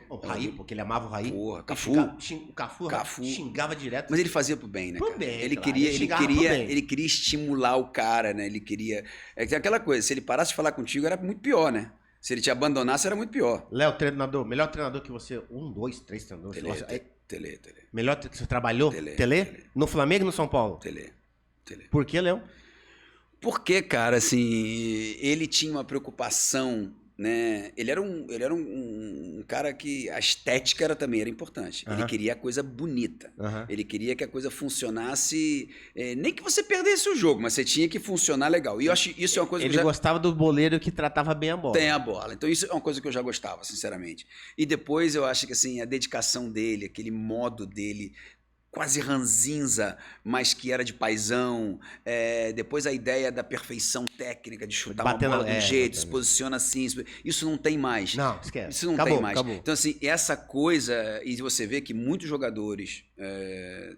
O Raí, porque ele amava o Raí. Porra, Cafu. O Cafu xingava direto. Mas ele fazia pro bem, né, cara? Bem, ele claro. ele queria estimular o cara, né? Ele queria... É aquela coisa, se ele parasse de falar contigo, era muito pior, né? Se ele te abandonasse, era muito pior. Léo, treinador, melhor treinador que você... 1, 2, 3 treinadores. Tele. Melhor que você trabalhou? Tele? No Flamengo e no São Paulo? Tele. Por que, Léo? Porque, cara, assim, ele tinha uma preocupação, né? Ele era um cara que a estética também era importante. Ele queria a coisa bonita. Ele queria que a coisa funcionasse, nem que você perdesse o jogo, mas você tinha que funcionar legal. E eu acho isso é uma coisa que ele gostava do boleiro que tratava bem a bola. Tem a bola. Então isso é uma coisa que eu já gostava, sinceramente. E depois eu acho que assim, a dedicação dele, aquele modo dele quase ranzinza, mas que era de paizão. Depois a ideia da perfeição técnica, de chutar uma bola de um jeito, se posiciona assim. Isso não tem mais. Não, esquece. Isso não tem mais. Então, assim, essa coisa... E você vê que muitos jogadores,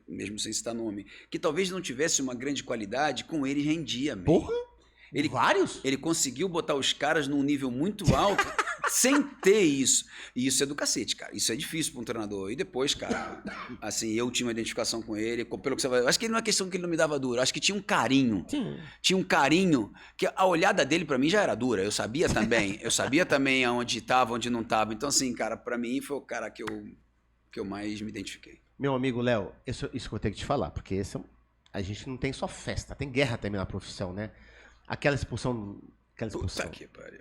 mesmo sem citar nome, que talvez não tivesse uma grande qualidade, com ele rendia mesmo. Porra! Vários? Ele conseguiu botar os caras num nível muito alto sem ter isso. E isso é do cacete, cara. Isso é difícil para um treinador. E depois, cara, assim, eu tinha uma identificação com ele. Pelo que você vai... Acho que não é questão que ele não me dava duro. Acho que tinha um carinho. Sim. Tinha um carinho que a olhada dele para mim já era dura. Eu sabia também. Aonde estava, onde não estava. Então, assim, cara, para mim foi o cara que eu mais me identifiquei. Meu amigo Léo, isso que eu tenho que te falar. Porque a gente não tem só festa. Tem guerra também na profissão, né? Aquela expulsão. Puta que pariu.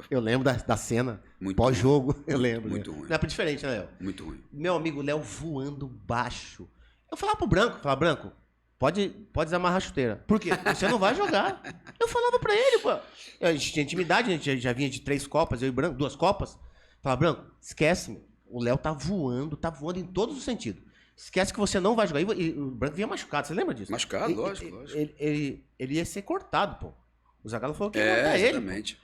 Eu lembro da cena. Pós-jogo, eu lembro. Muito ruim. Não é diferente, né, Léo? Muito ruim. Meu amigo Léo voando baixo. Eu falava pro Branco, Branco, pode desamarrar a chuteira. Por quê? Você não vai jogar. Eu falava pra ele, pô. A gente tinha intimidade, a gente já vinha de 3 copas, eu e Branco, 2 copas. Falava, Branco, esquece-me. O Léo tá voando em todos os sentidos. Esquece que você não vai jogar. E o Branco vinha machucado, você lembra disso? Machucado, lógico. Ele ia ser cortado, pô. O Zagallo falou que ia matar ele. Exatamente.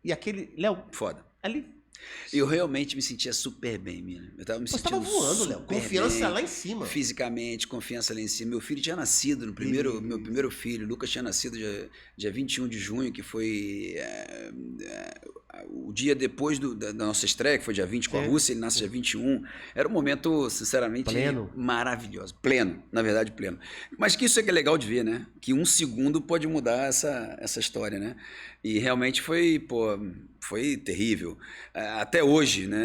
E aquele... Léo... Foda. Ali... Eu realmente me sentia super bem, menino. Eu tava me sentindo tava voando, Léo. Confiança bem, lá em cima. Fisicamente, confiança lá em cima. Meu filho tinha nascido, meu primeiro filho, Lucas, tinha nascido dia 21 de junho, que foi o dia depois da nossa estreia, que foi dia 20 com a Rússia, ele nasce dia 21. Era um momento, sinceramente, maravilhoso. Pleno, na verdade, pleno. Mas que isso é que é legal de ver, né? Que um segundo pode mudar essa história, né? E realmente foi, pô... foi terrível. Até hoje, né?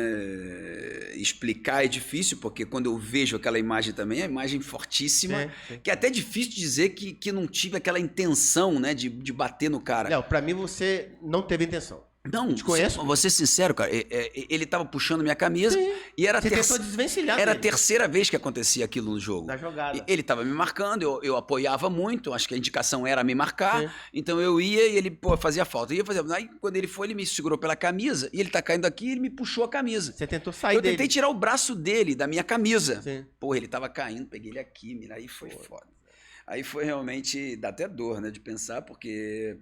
Explicar é difícil, porque quando eu vejo aquela imagem também, é uma imagem fortíssima, Sim. que é até difícil dizer que não tive aquela intenção, né, de bater no cara. Léo, pra mim você não teve intenção. Não, Te conheço. vou ser sincero, cara. Ele tava puxando minha camisa e era Você tentou desvencilhar era a dele. terceira vez que acontecia aquilo no jogo. Na jogada. Ele tava me marcando, eu apoiava muito, acho que a indicação era me marcar. Sim. Então eu ia e ele, fazia falta. Aí quando ele foi, ele me segurou pela camisa e ele tá caindo aqui e ele me puxou a camisa. Você tentou sair Eu dele. tentei tirar o braço dele, da minha camisa. Sim. Pô, ele tava caindo, peguei ele aqui, mira, aí foi foda. Aí foi realmente, dá até dor, né, de pensar, porque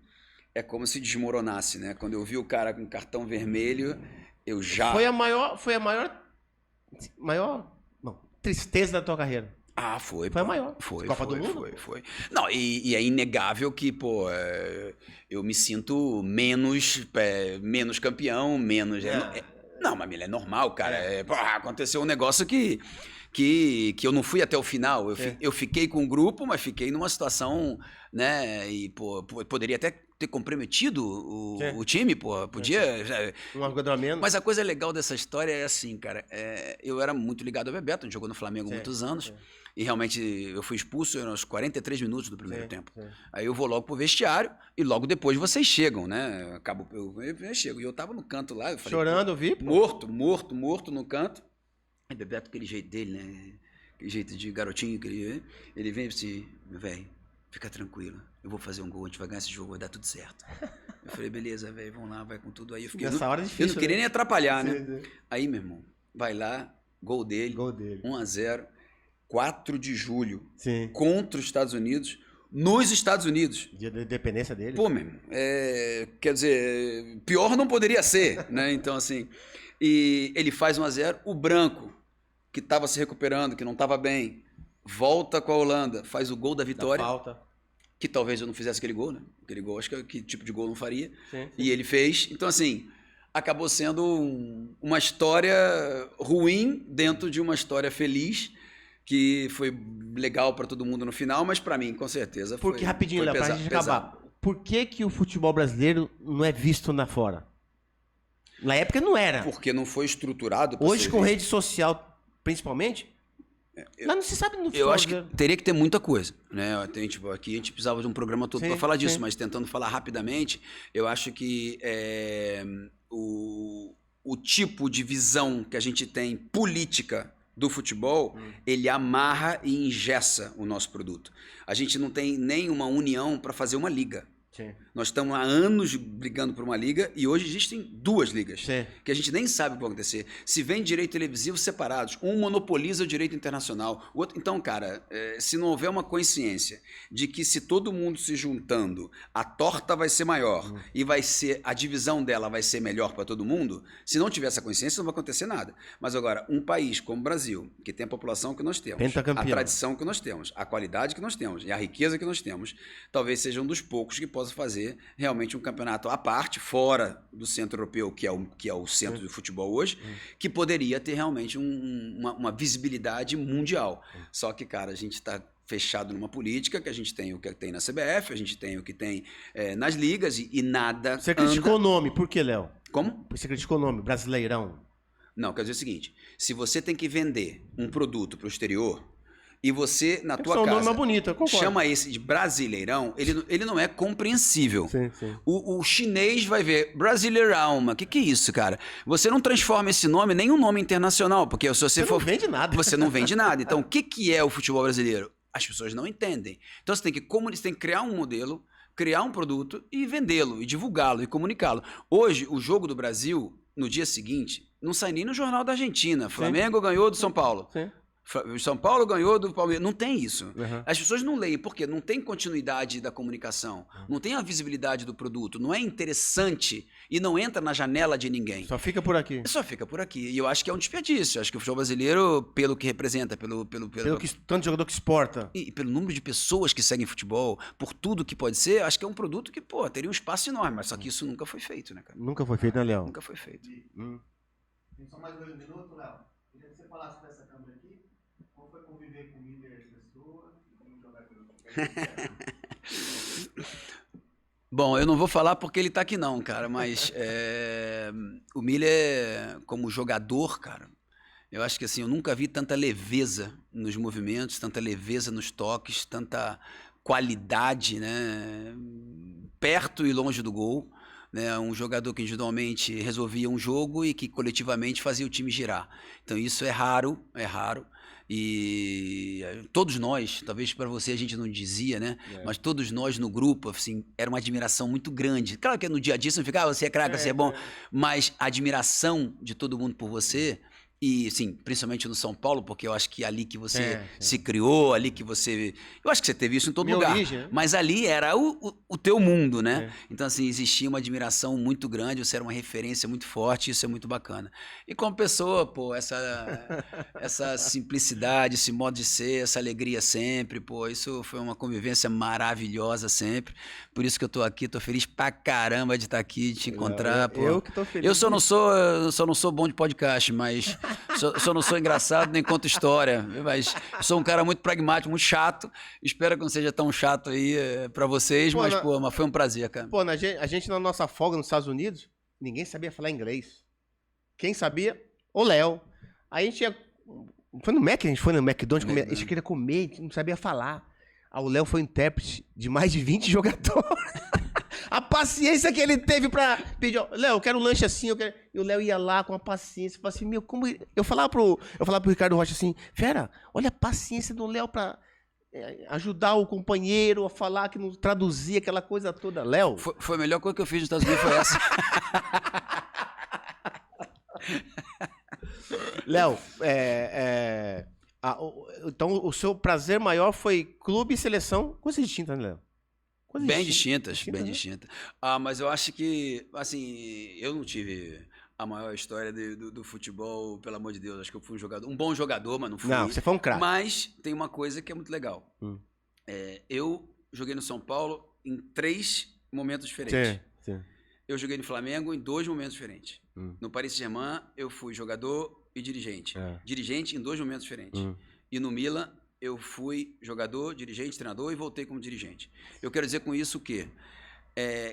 é como se desmoronasse, né? Quando eu vi o cara com cartão vermelho, eu já... Foi a maior não, tristeza da tua carreira. Ah, foi. Foi a maior. Foi, Copa do Mundo? Foi. Não, e é inegável que, eu me sinto menos campeão, menos... Não, mas ele é normal, cara. Aconteceu um negócio que eu não fui até o final. Eu fiquei com o grupo, mas fiquei numa situação, né? E, poderia até ter comprometido o time, podia... Um jogador a menos. Mas a coisa legal dessa história é assim, cara, eu era muito ligado ao Bebeto, a gente jogou no Flamengo há muitos anos, e realmente eu fui expulso aos 43 minutos do primeiro tempo. Aí eu vou logo pro vestiário, e logo depois vocês chegam, né? Eu chego, e eu tava no canto lá, eu falei... Chorando, eu vi. Morto no canto. Aí Bebeto, aquele jeito dele, né? Aquele jeito de garotinho, ele vem assim, velho, fica tranquilo, eu vou fazer um gol, a gente vai ganhar esse jogo, vai dar tudo certo. Eu falei, beleza, velho, vamos lá, vai com tudo. Aí eu fiquei... Nessa hora é difícil, eu não queria nem atrapalhar, né? Sim. Aí, meu irmão, vai lá, gol dele. 1-0, 4 de julho, Sim. contra os Estados Unidos, nos Estados Unidos. Dia da independência dele. Pô, meu irmão, quer dizer, pior não poderia ser, né? Então, assim, e ele faz 1-0, o Branco, que estava se recuperando, que não estava bem, volta com a Holanda, faz o gol da vitória. Da falta. Que talvez eu não fizesse aquele gol, né? Aquele gol, acho que tipo de gol eu não faria. Sim. E ele fez. Então, assim, acabou sendo uma história ruim dentro de uma história feliz, que foi legal para todo mundo no final, mas para mim, com certeza, Porque, rapidinho, Léo, pra gente acabar. Por que o futebol brasileiro não é visto na fora? Na época não era. Porque não foi estruturado. Hoje, com rede social, principalmente, não se sabe no futebol. Eu acho que teria que ter muita coisa, né? Tipo, aqui a gente precisava de um programa todo para falar disso, mas tentando falar rapidamente, eu acho que o tipo de visão que a gente tem política do futebol, ele amarra e engessa o nosso produto. A gente não tem nenhuma união para fazer uma liga. Sim. Nós estamos há anos brigando por uma liga e hoje existem 2 ligas. Sim. Que a gente nem sabe o que vai acontecer. Se vem direito televisivo separados, um monopoliza o direito internacional, o outro... Então, cara, se não houver uma consciência de que se todo mundo se juntando, a torta vai ser maior e a divisão dela vai ser melhor para todo mundo, se não tiver essa consciência, não vai acontecer nada. Mas agora, um país como o Brasil, que tem a população que nós temos, a tradição que nós temos, a qualidade que nós temos e a riqueza que nós temos, talvez seja um dos poucos que possa fazer realmente um campeonato à parte, fora do centro europeu, que é o centro do futebol hoje, que poderia ter realmente uma visibilidade mundial. Só que, cara, a gente está fechado numa política, que a gente tem o que tem na CBF, a gente tem o que tem nas ligas e nada. Você criticou o nome, por que, Léo? Como? Você criticou o nome, Brasileirão. Não, quer dizer o seguinte, se você tem que vender um produto para o exterior, e você, na tua casa, nome mais bonito, eu concordo. chama esse de Brasileirão, ele não é compreensível. Sim. O chinês vai ver Brasileirão, mas que é isso, cara? Você não transforma esse nome em nenhum nome internacional, porque se você não vende nada. Você não vende nada. Então, o que é o futebol brasileiro? As pessoas não entendem. Então, você tem que criar um modelo, criar um produto e vendê-lo, e divulgá-lo, e comunicá-lo. Hoje, o jogo do Brasil, no dia seguinte, não sai nem no Jornal da Argentina. Flamengo ganhou do São Paulo. Sim. São Paulo ganhou do Palmeiras. Não tem isso. Uhum. As pessoas não leem, porque não tem continuidade da comunicação, não tem a visibilidade do produto, não é interessante e não entra na janela de ninguém. Só fica por aqui. Só fica por aqui. E eu acho que é um desperdício. Eu acho que o futebol brasileiro, pelo que representa, Tanto jogador que exporta. E pelo número de pessoas que seguem futebol, por tudo que pode ser, acho que é um produto que, teria um espaço enorme. Mas só que isso nunca foi feito, né, cara? Nunca foi feito, né, Léo? Nunca foi feito. Tem só mais 2 minutos, Léo. Queria que você falasse dessa câmera aqui. Como foi conviver com líderes de pessoas e jogar pelo Bom, eu não vou falar porque ele tá aqui não, cara, mas o Miller, como jogador, cara, eu acho que assim, eu nunca vi tanta leveza nos movimentos, tanta leveza nos toques, tanta qualidade, né? Perto e longe do gol, né? Um jogador que individualmente resolvia um jogo e que coletivamente fazia o time girar. Então isso é raro, é raro. E todos nós, talvez para você a gente não dizia, né? Mas todos nós no grupo, assim, era uma admiração muito grande. Claro que no dia a dia você não fica, ah, você é craque, você é bom, mas a admiração de todo mundo por você. E, sim, principalmente no São Paulo, porque eu acho que ali que você se criou, ali que você... Eu acho que você teve isso em todo lugar. Origem, né? Mas ali era o teu mundo, né? Então, assim, existia uma admiração muito grande, você era uma referência muito forte, isso é muito bacana. E como pessoa, pô, essa simplicidade, esse modo de ser, essa alegria sempre, pô, isso foi uma convivência maravilhosa sempre. Por isso que eu tô aqui, tô feliz pra caramba de estar aqui, de te encontrar, pô. Eu que tô feliz. Eu só não sou bom de podcast, mas só não sou engraçado nem conto história. Mas sou um cara muito pragmático, muito chato. Espero que não seja tão chato aí pra vocês, Pô, mas foi um prazer, cara. Pô, a gente na nossa folga nos Estados Unidos, ninguém sabia falar inglês. Quem sabia? O Léo. Aí a gente ia... Foi no Mac, a gente foi no McDonald's, a gente queria comer, a gente não sabia falar. Aí o Léo foi intérprete de mais de 20 jogadores. A paciência que ele teve pra pedir, ó, Léo, eu quero um lanche assim, eu quero... E o Léo ia lá com a paciência, falava assim, meu, como... Eu falava pro Ricardo Rocha assim, Fera, olha a paciência do Léo pra ajudar o companheiro a falar, que não traduzia aquela coisa toda. Léo... Foi a melhor coisa que eu fiz nos Estados Unidos, foi essa. Léo, então o seu prazer maior foi clube e seleção, coisas distintas, né, Léo? Bem distintas, bem distintas. Ah, mas eu acho que, assim, eu não tive a maior história do futebol, pelo amor de Deus. Acho que eu fui um bom jogador, mas não fui. Não, você foi um craque. Mas tem uma coisa que é muito legal. Eu joguei no São Paulo em 3 momentos diferentes. Sim. Eu joguei no Flamengo em 2 momentos diferentes. No Paris Saint-Germain, eu fui jogador e dirigente. Dirigente em 2 momentos diferentes. E no Milan, eu fui jogador, dirigente, treinador e voltei como dirigente. Eu quero dizer com isso o quê?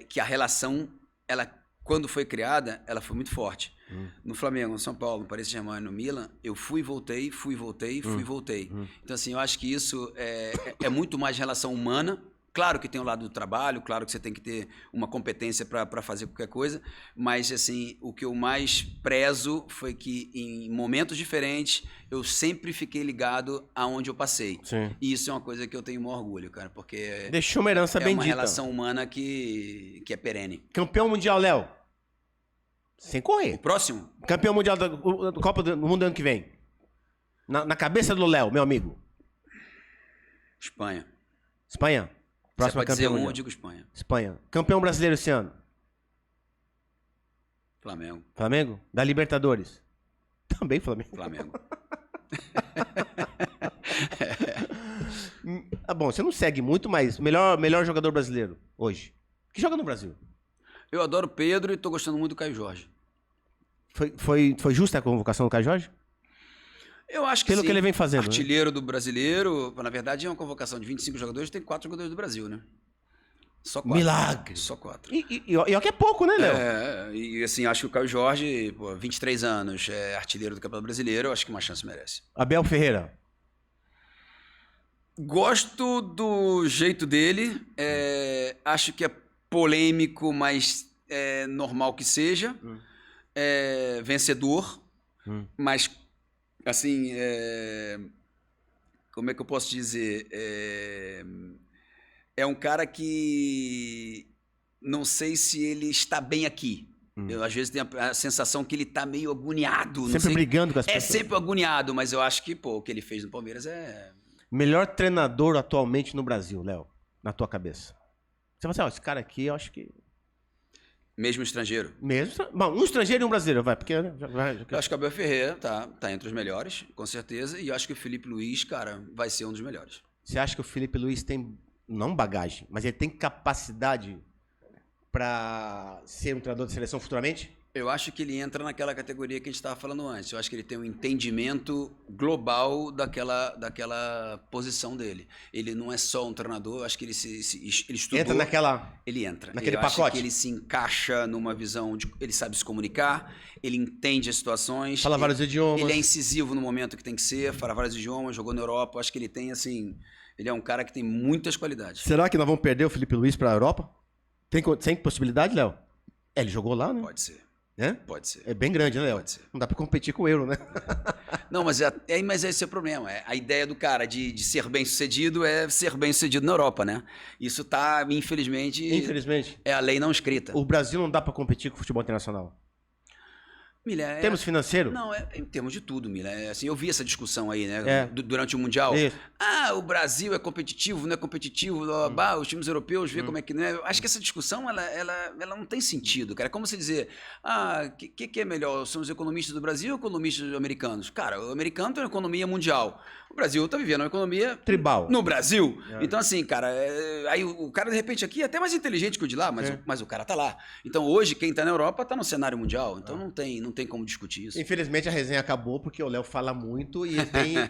Que a relação, ela, quando foi criada, ela foi muito forte. No Flamengo, no São Paulo, no Paris Saint-Germain, no Milan, eu fui e voltei. Então, assim, eu acho que isso é muito mais relação humana. Claro que tem o lado do trabalho, claro que você tem que ter uma competência para fazer qualquer coisa, mas assim, o que eu mais prezo foi que em momentos diferentes eu sempre fiquei ligado aonde eu passei. Sim. E isso é uma coisa que eu tenho maior orgulho, cara, porque deixou uma herança bendita. É uma relação humana que é perene. Campeão mundial, Léo. Sem correr. O próximo? Campeão mundial da Copa do Mundo ano que vem. Na cabeça do Léo, meu amigo. Espanha. Próxima você pode dizer mundial. eu digo Espanha. Campeão brasileiro esse ano? Flamengo. Da Libertadores? Também Flamengo. Bom, você não segue muito, mas melhor jogador brasileiro hoje. Que joga no Brasil? Eu adoro Pedro e tô gostando muito do Caio Jorge. Foi justa a convocação do Caio Jorge? Eu acho que pelo sim. que ele vem fazendo. Artilheiro do brasileiro, na verdade é uma convocação de 25 jogadores, tem 4 jogadores do Brasil, né? Só 4. Milagre. Só 4. E olha que é pouco, né, Léo? E assim, acho que o Caio Jorge, 23 anos, é artilheiro do Campeonato Brasileiro, eu acho que uma chance merece. Abel Ferreira. Gosto do jeito dele, acho que é polêmico, mas é normal que seja. Vencedor, mas assim, como é que eu posso dizer? É um cara que não sei se ele está bem aqui. Eu, às vezes, tenho a sensação que ele está meio agoniado. Sempre brigando com as pessoas. Sempre agoniado, mas eu acho que o que ele fez no Palmeiras é... Melhor treinador atualmente no Brasil, Léo, na tua cabeça? Você fala assim, esse cara aqui, eu acho que... Mesmo estrangeiro? Bom, um estrangeiro e um brasileiro, vai. Porque, eu acho que o Abel Ferreira tá entre os melhores, com certeza. E eu acho que o Felipe Luiz, cara, vai ser um dos melhores. Você acha que o Felipe Luiz tem, não bagagem, mas ele tem capacidade pra ser um treinador de seleção futuramente? Eu acho que ele entra naquela categoria que a gente estava falando antes. Eu acho que ele tem um entendimento global daquela posição dele. Ele não é só um treinador, eu acho que ele ele estudou. Entra naquela... Ele entra. Naquele eu pacote? Acho que ele se encaixa numa visão de... Ele sabe se comunicar, ele entende as situações. Fala vários idiomas. Ele é incisivo no momento que tem que ser, fala vários idiomas, jogou na Europa. Eu acho que ele tem, assim... Ele é um cara que tem muitas qualidades. Será que nós vamos perder o Felipe Luiz pra Europa? Tem possibilidade, Léo? Ele jogou lá, né? Pode ser. É? Pode ser. É bem grande, né, Léo? Pode ser. Não dá pra competir com o euro, né? Não, mas esse é o problema. A ideia do cara de ser bem-sucedido é ser bem-sucedido na Europa, né? Isso tá, infelizmente... Infelizmente. É a lei não escrita. O Brasil não dá pra competir com o futebol internacional. Milha, Temos financeiro? Não, em termos de tudo, Milha. Assim, eu vi essa discussão aí, né? É. Durante o Mundial. Isso. O Brasil é competitivo, não é competitivo, os times europeus vê como é que não é. Eu acho que essa discussão, ela não tem sentido, cara. É como se dizer, que é melhor? São os economistas do Brasil ou economistas americanos? Cara, o americano tem uma economia mundial. O Brasil tá vivendo uma economia... Tribal. No Brasil. É. Então, assim, cara, aí o cara, de repente, aqui é até mais inteligente que o de lá, mas o cara tá lá. Então, hoje, quem tá na Europa tá no cenário mundial. Então, não tem como discutir isso. Infelizmente a resenha acabou porque o Léo fala muito e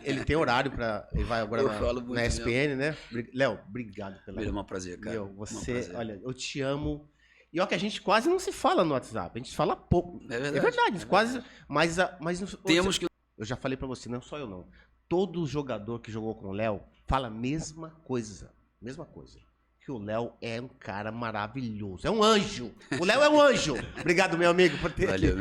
ele tem horário pra. Ele vai agora na ESPN, né? Léo, obrigado pela. É um prazer, cara. Você, olha, eu te amo. E ó, que a gente quase não se fala no WhatsApp, a gente fala pouco. É verdade, a gente quase. Mas temos que. Eu já falei pra você, não só eu não. Todo jogador que jogou com o Léo fala a mesma coisa. Mesma coisa. Que o Léo é um cara maravilhoso. É um anjo. O Léo é um anjo. Obrigado, meu amigo, por ter. Valeu,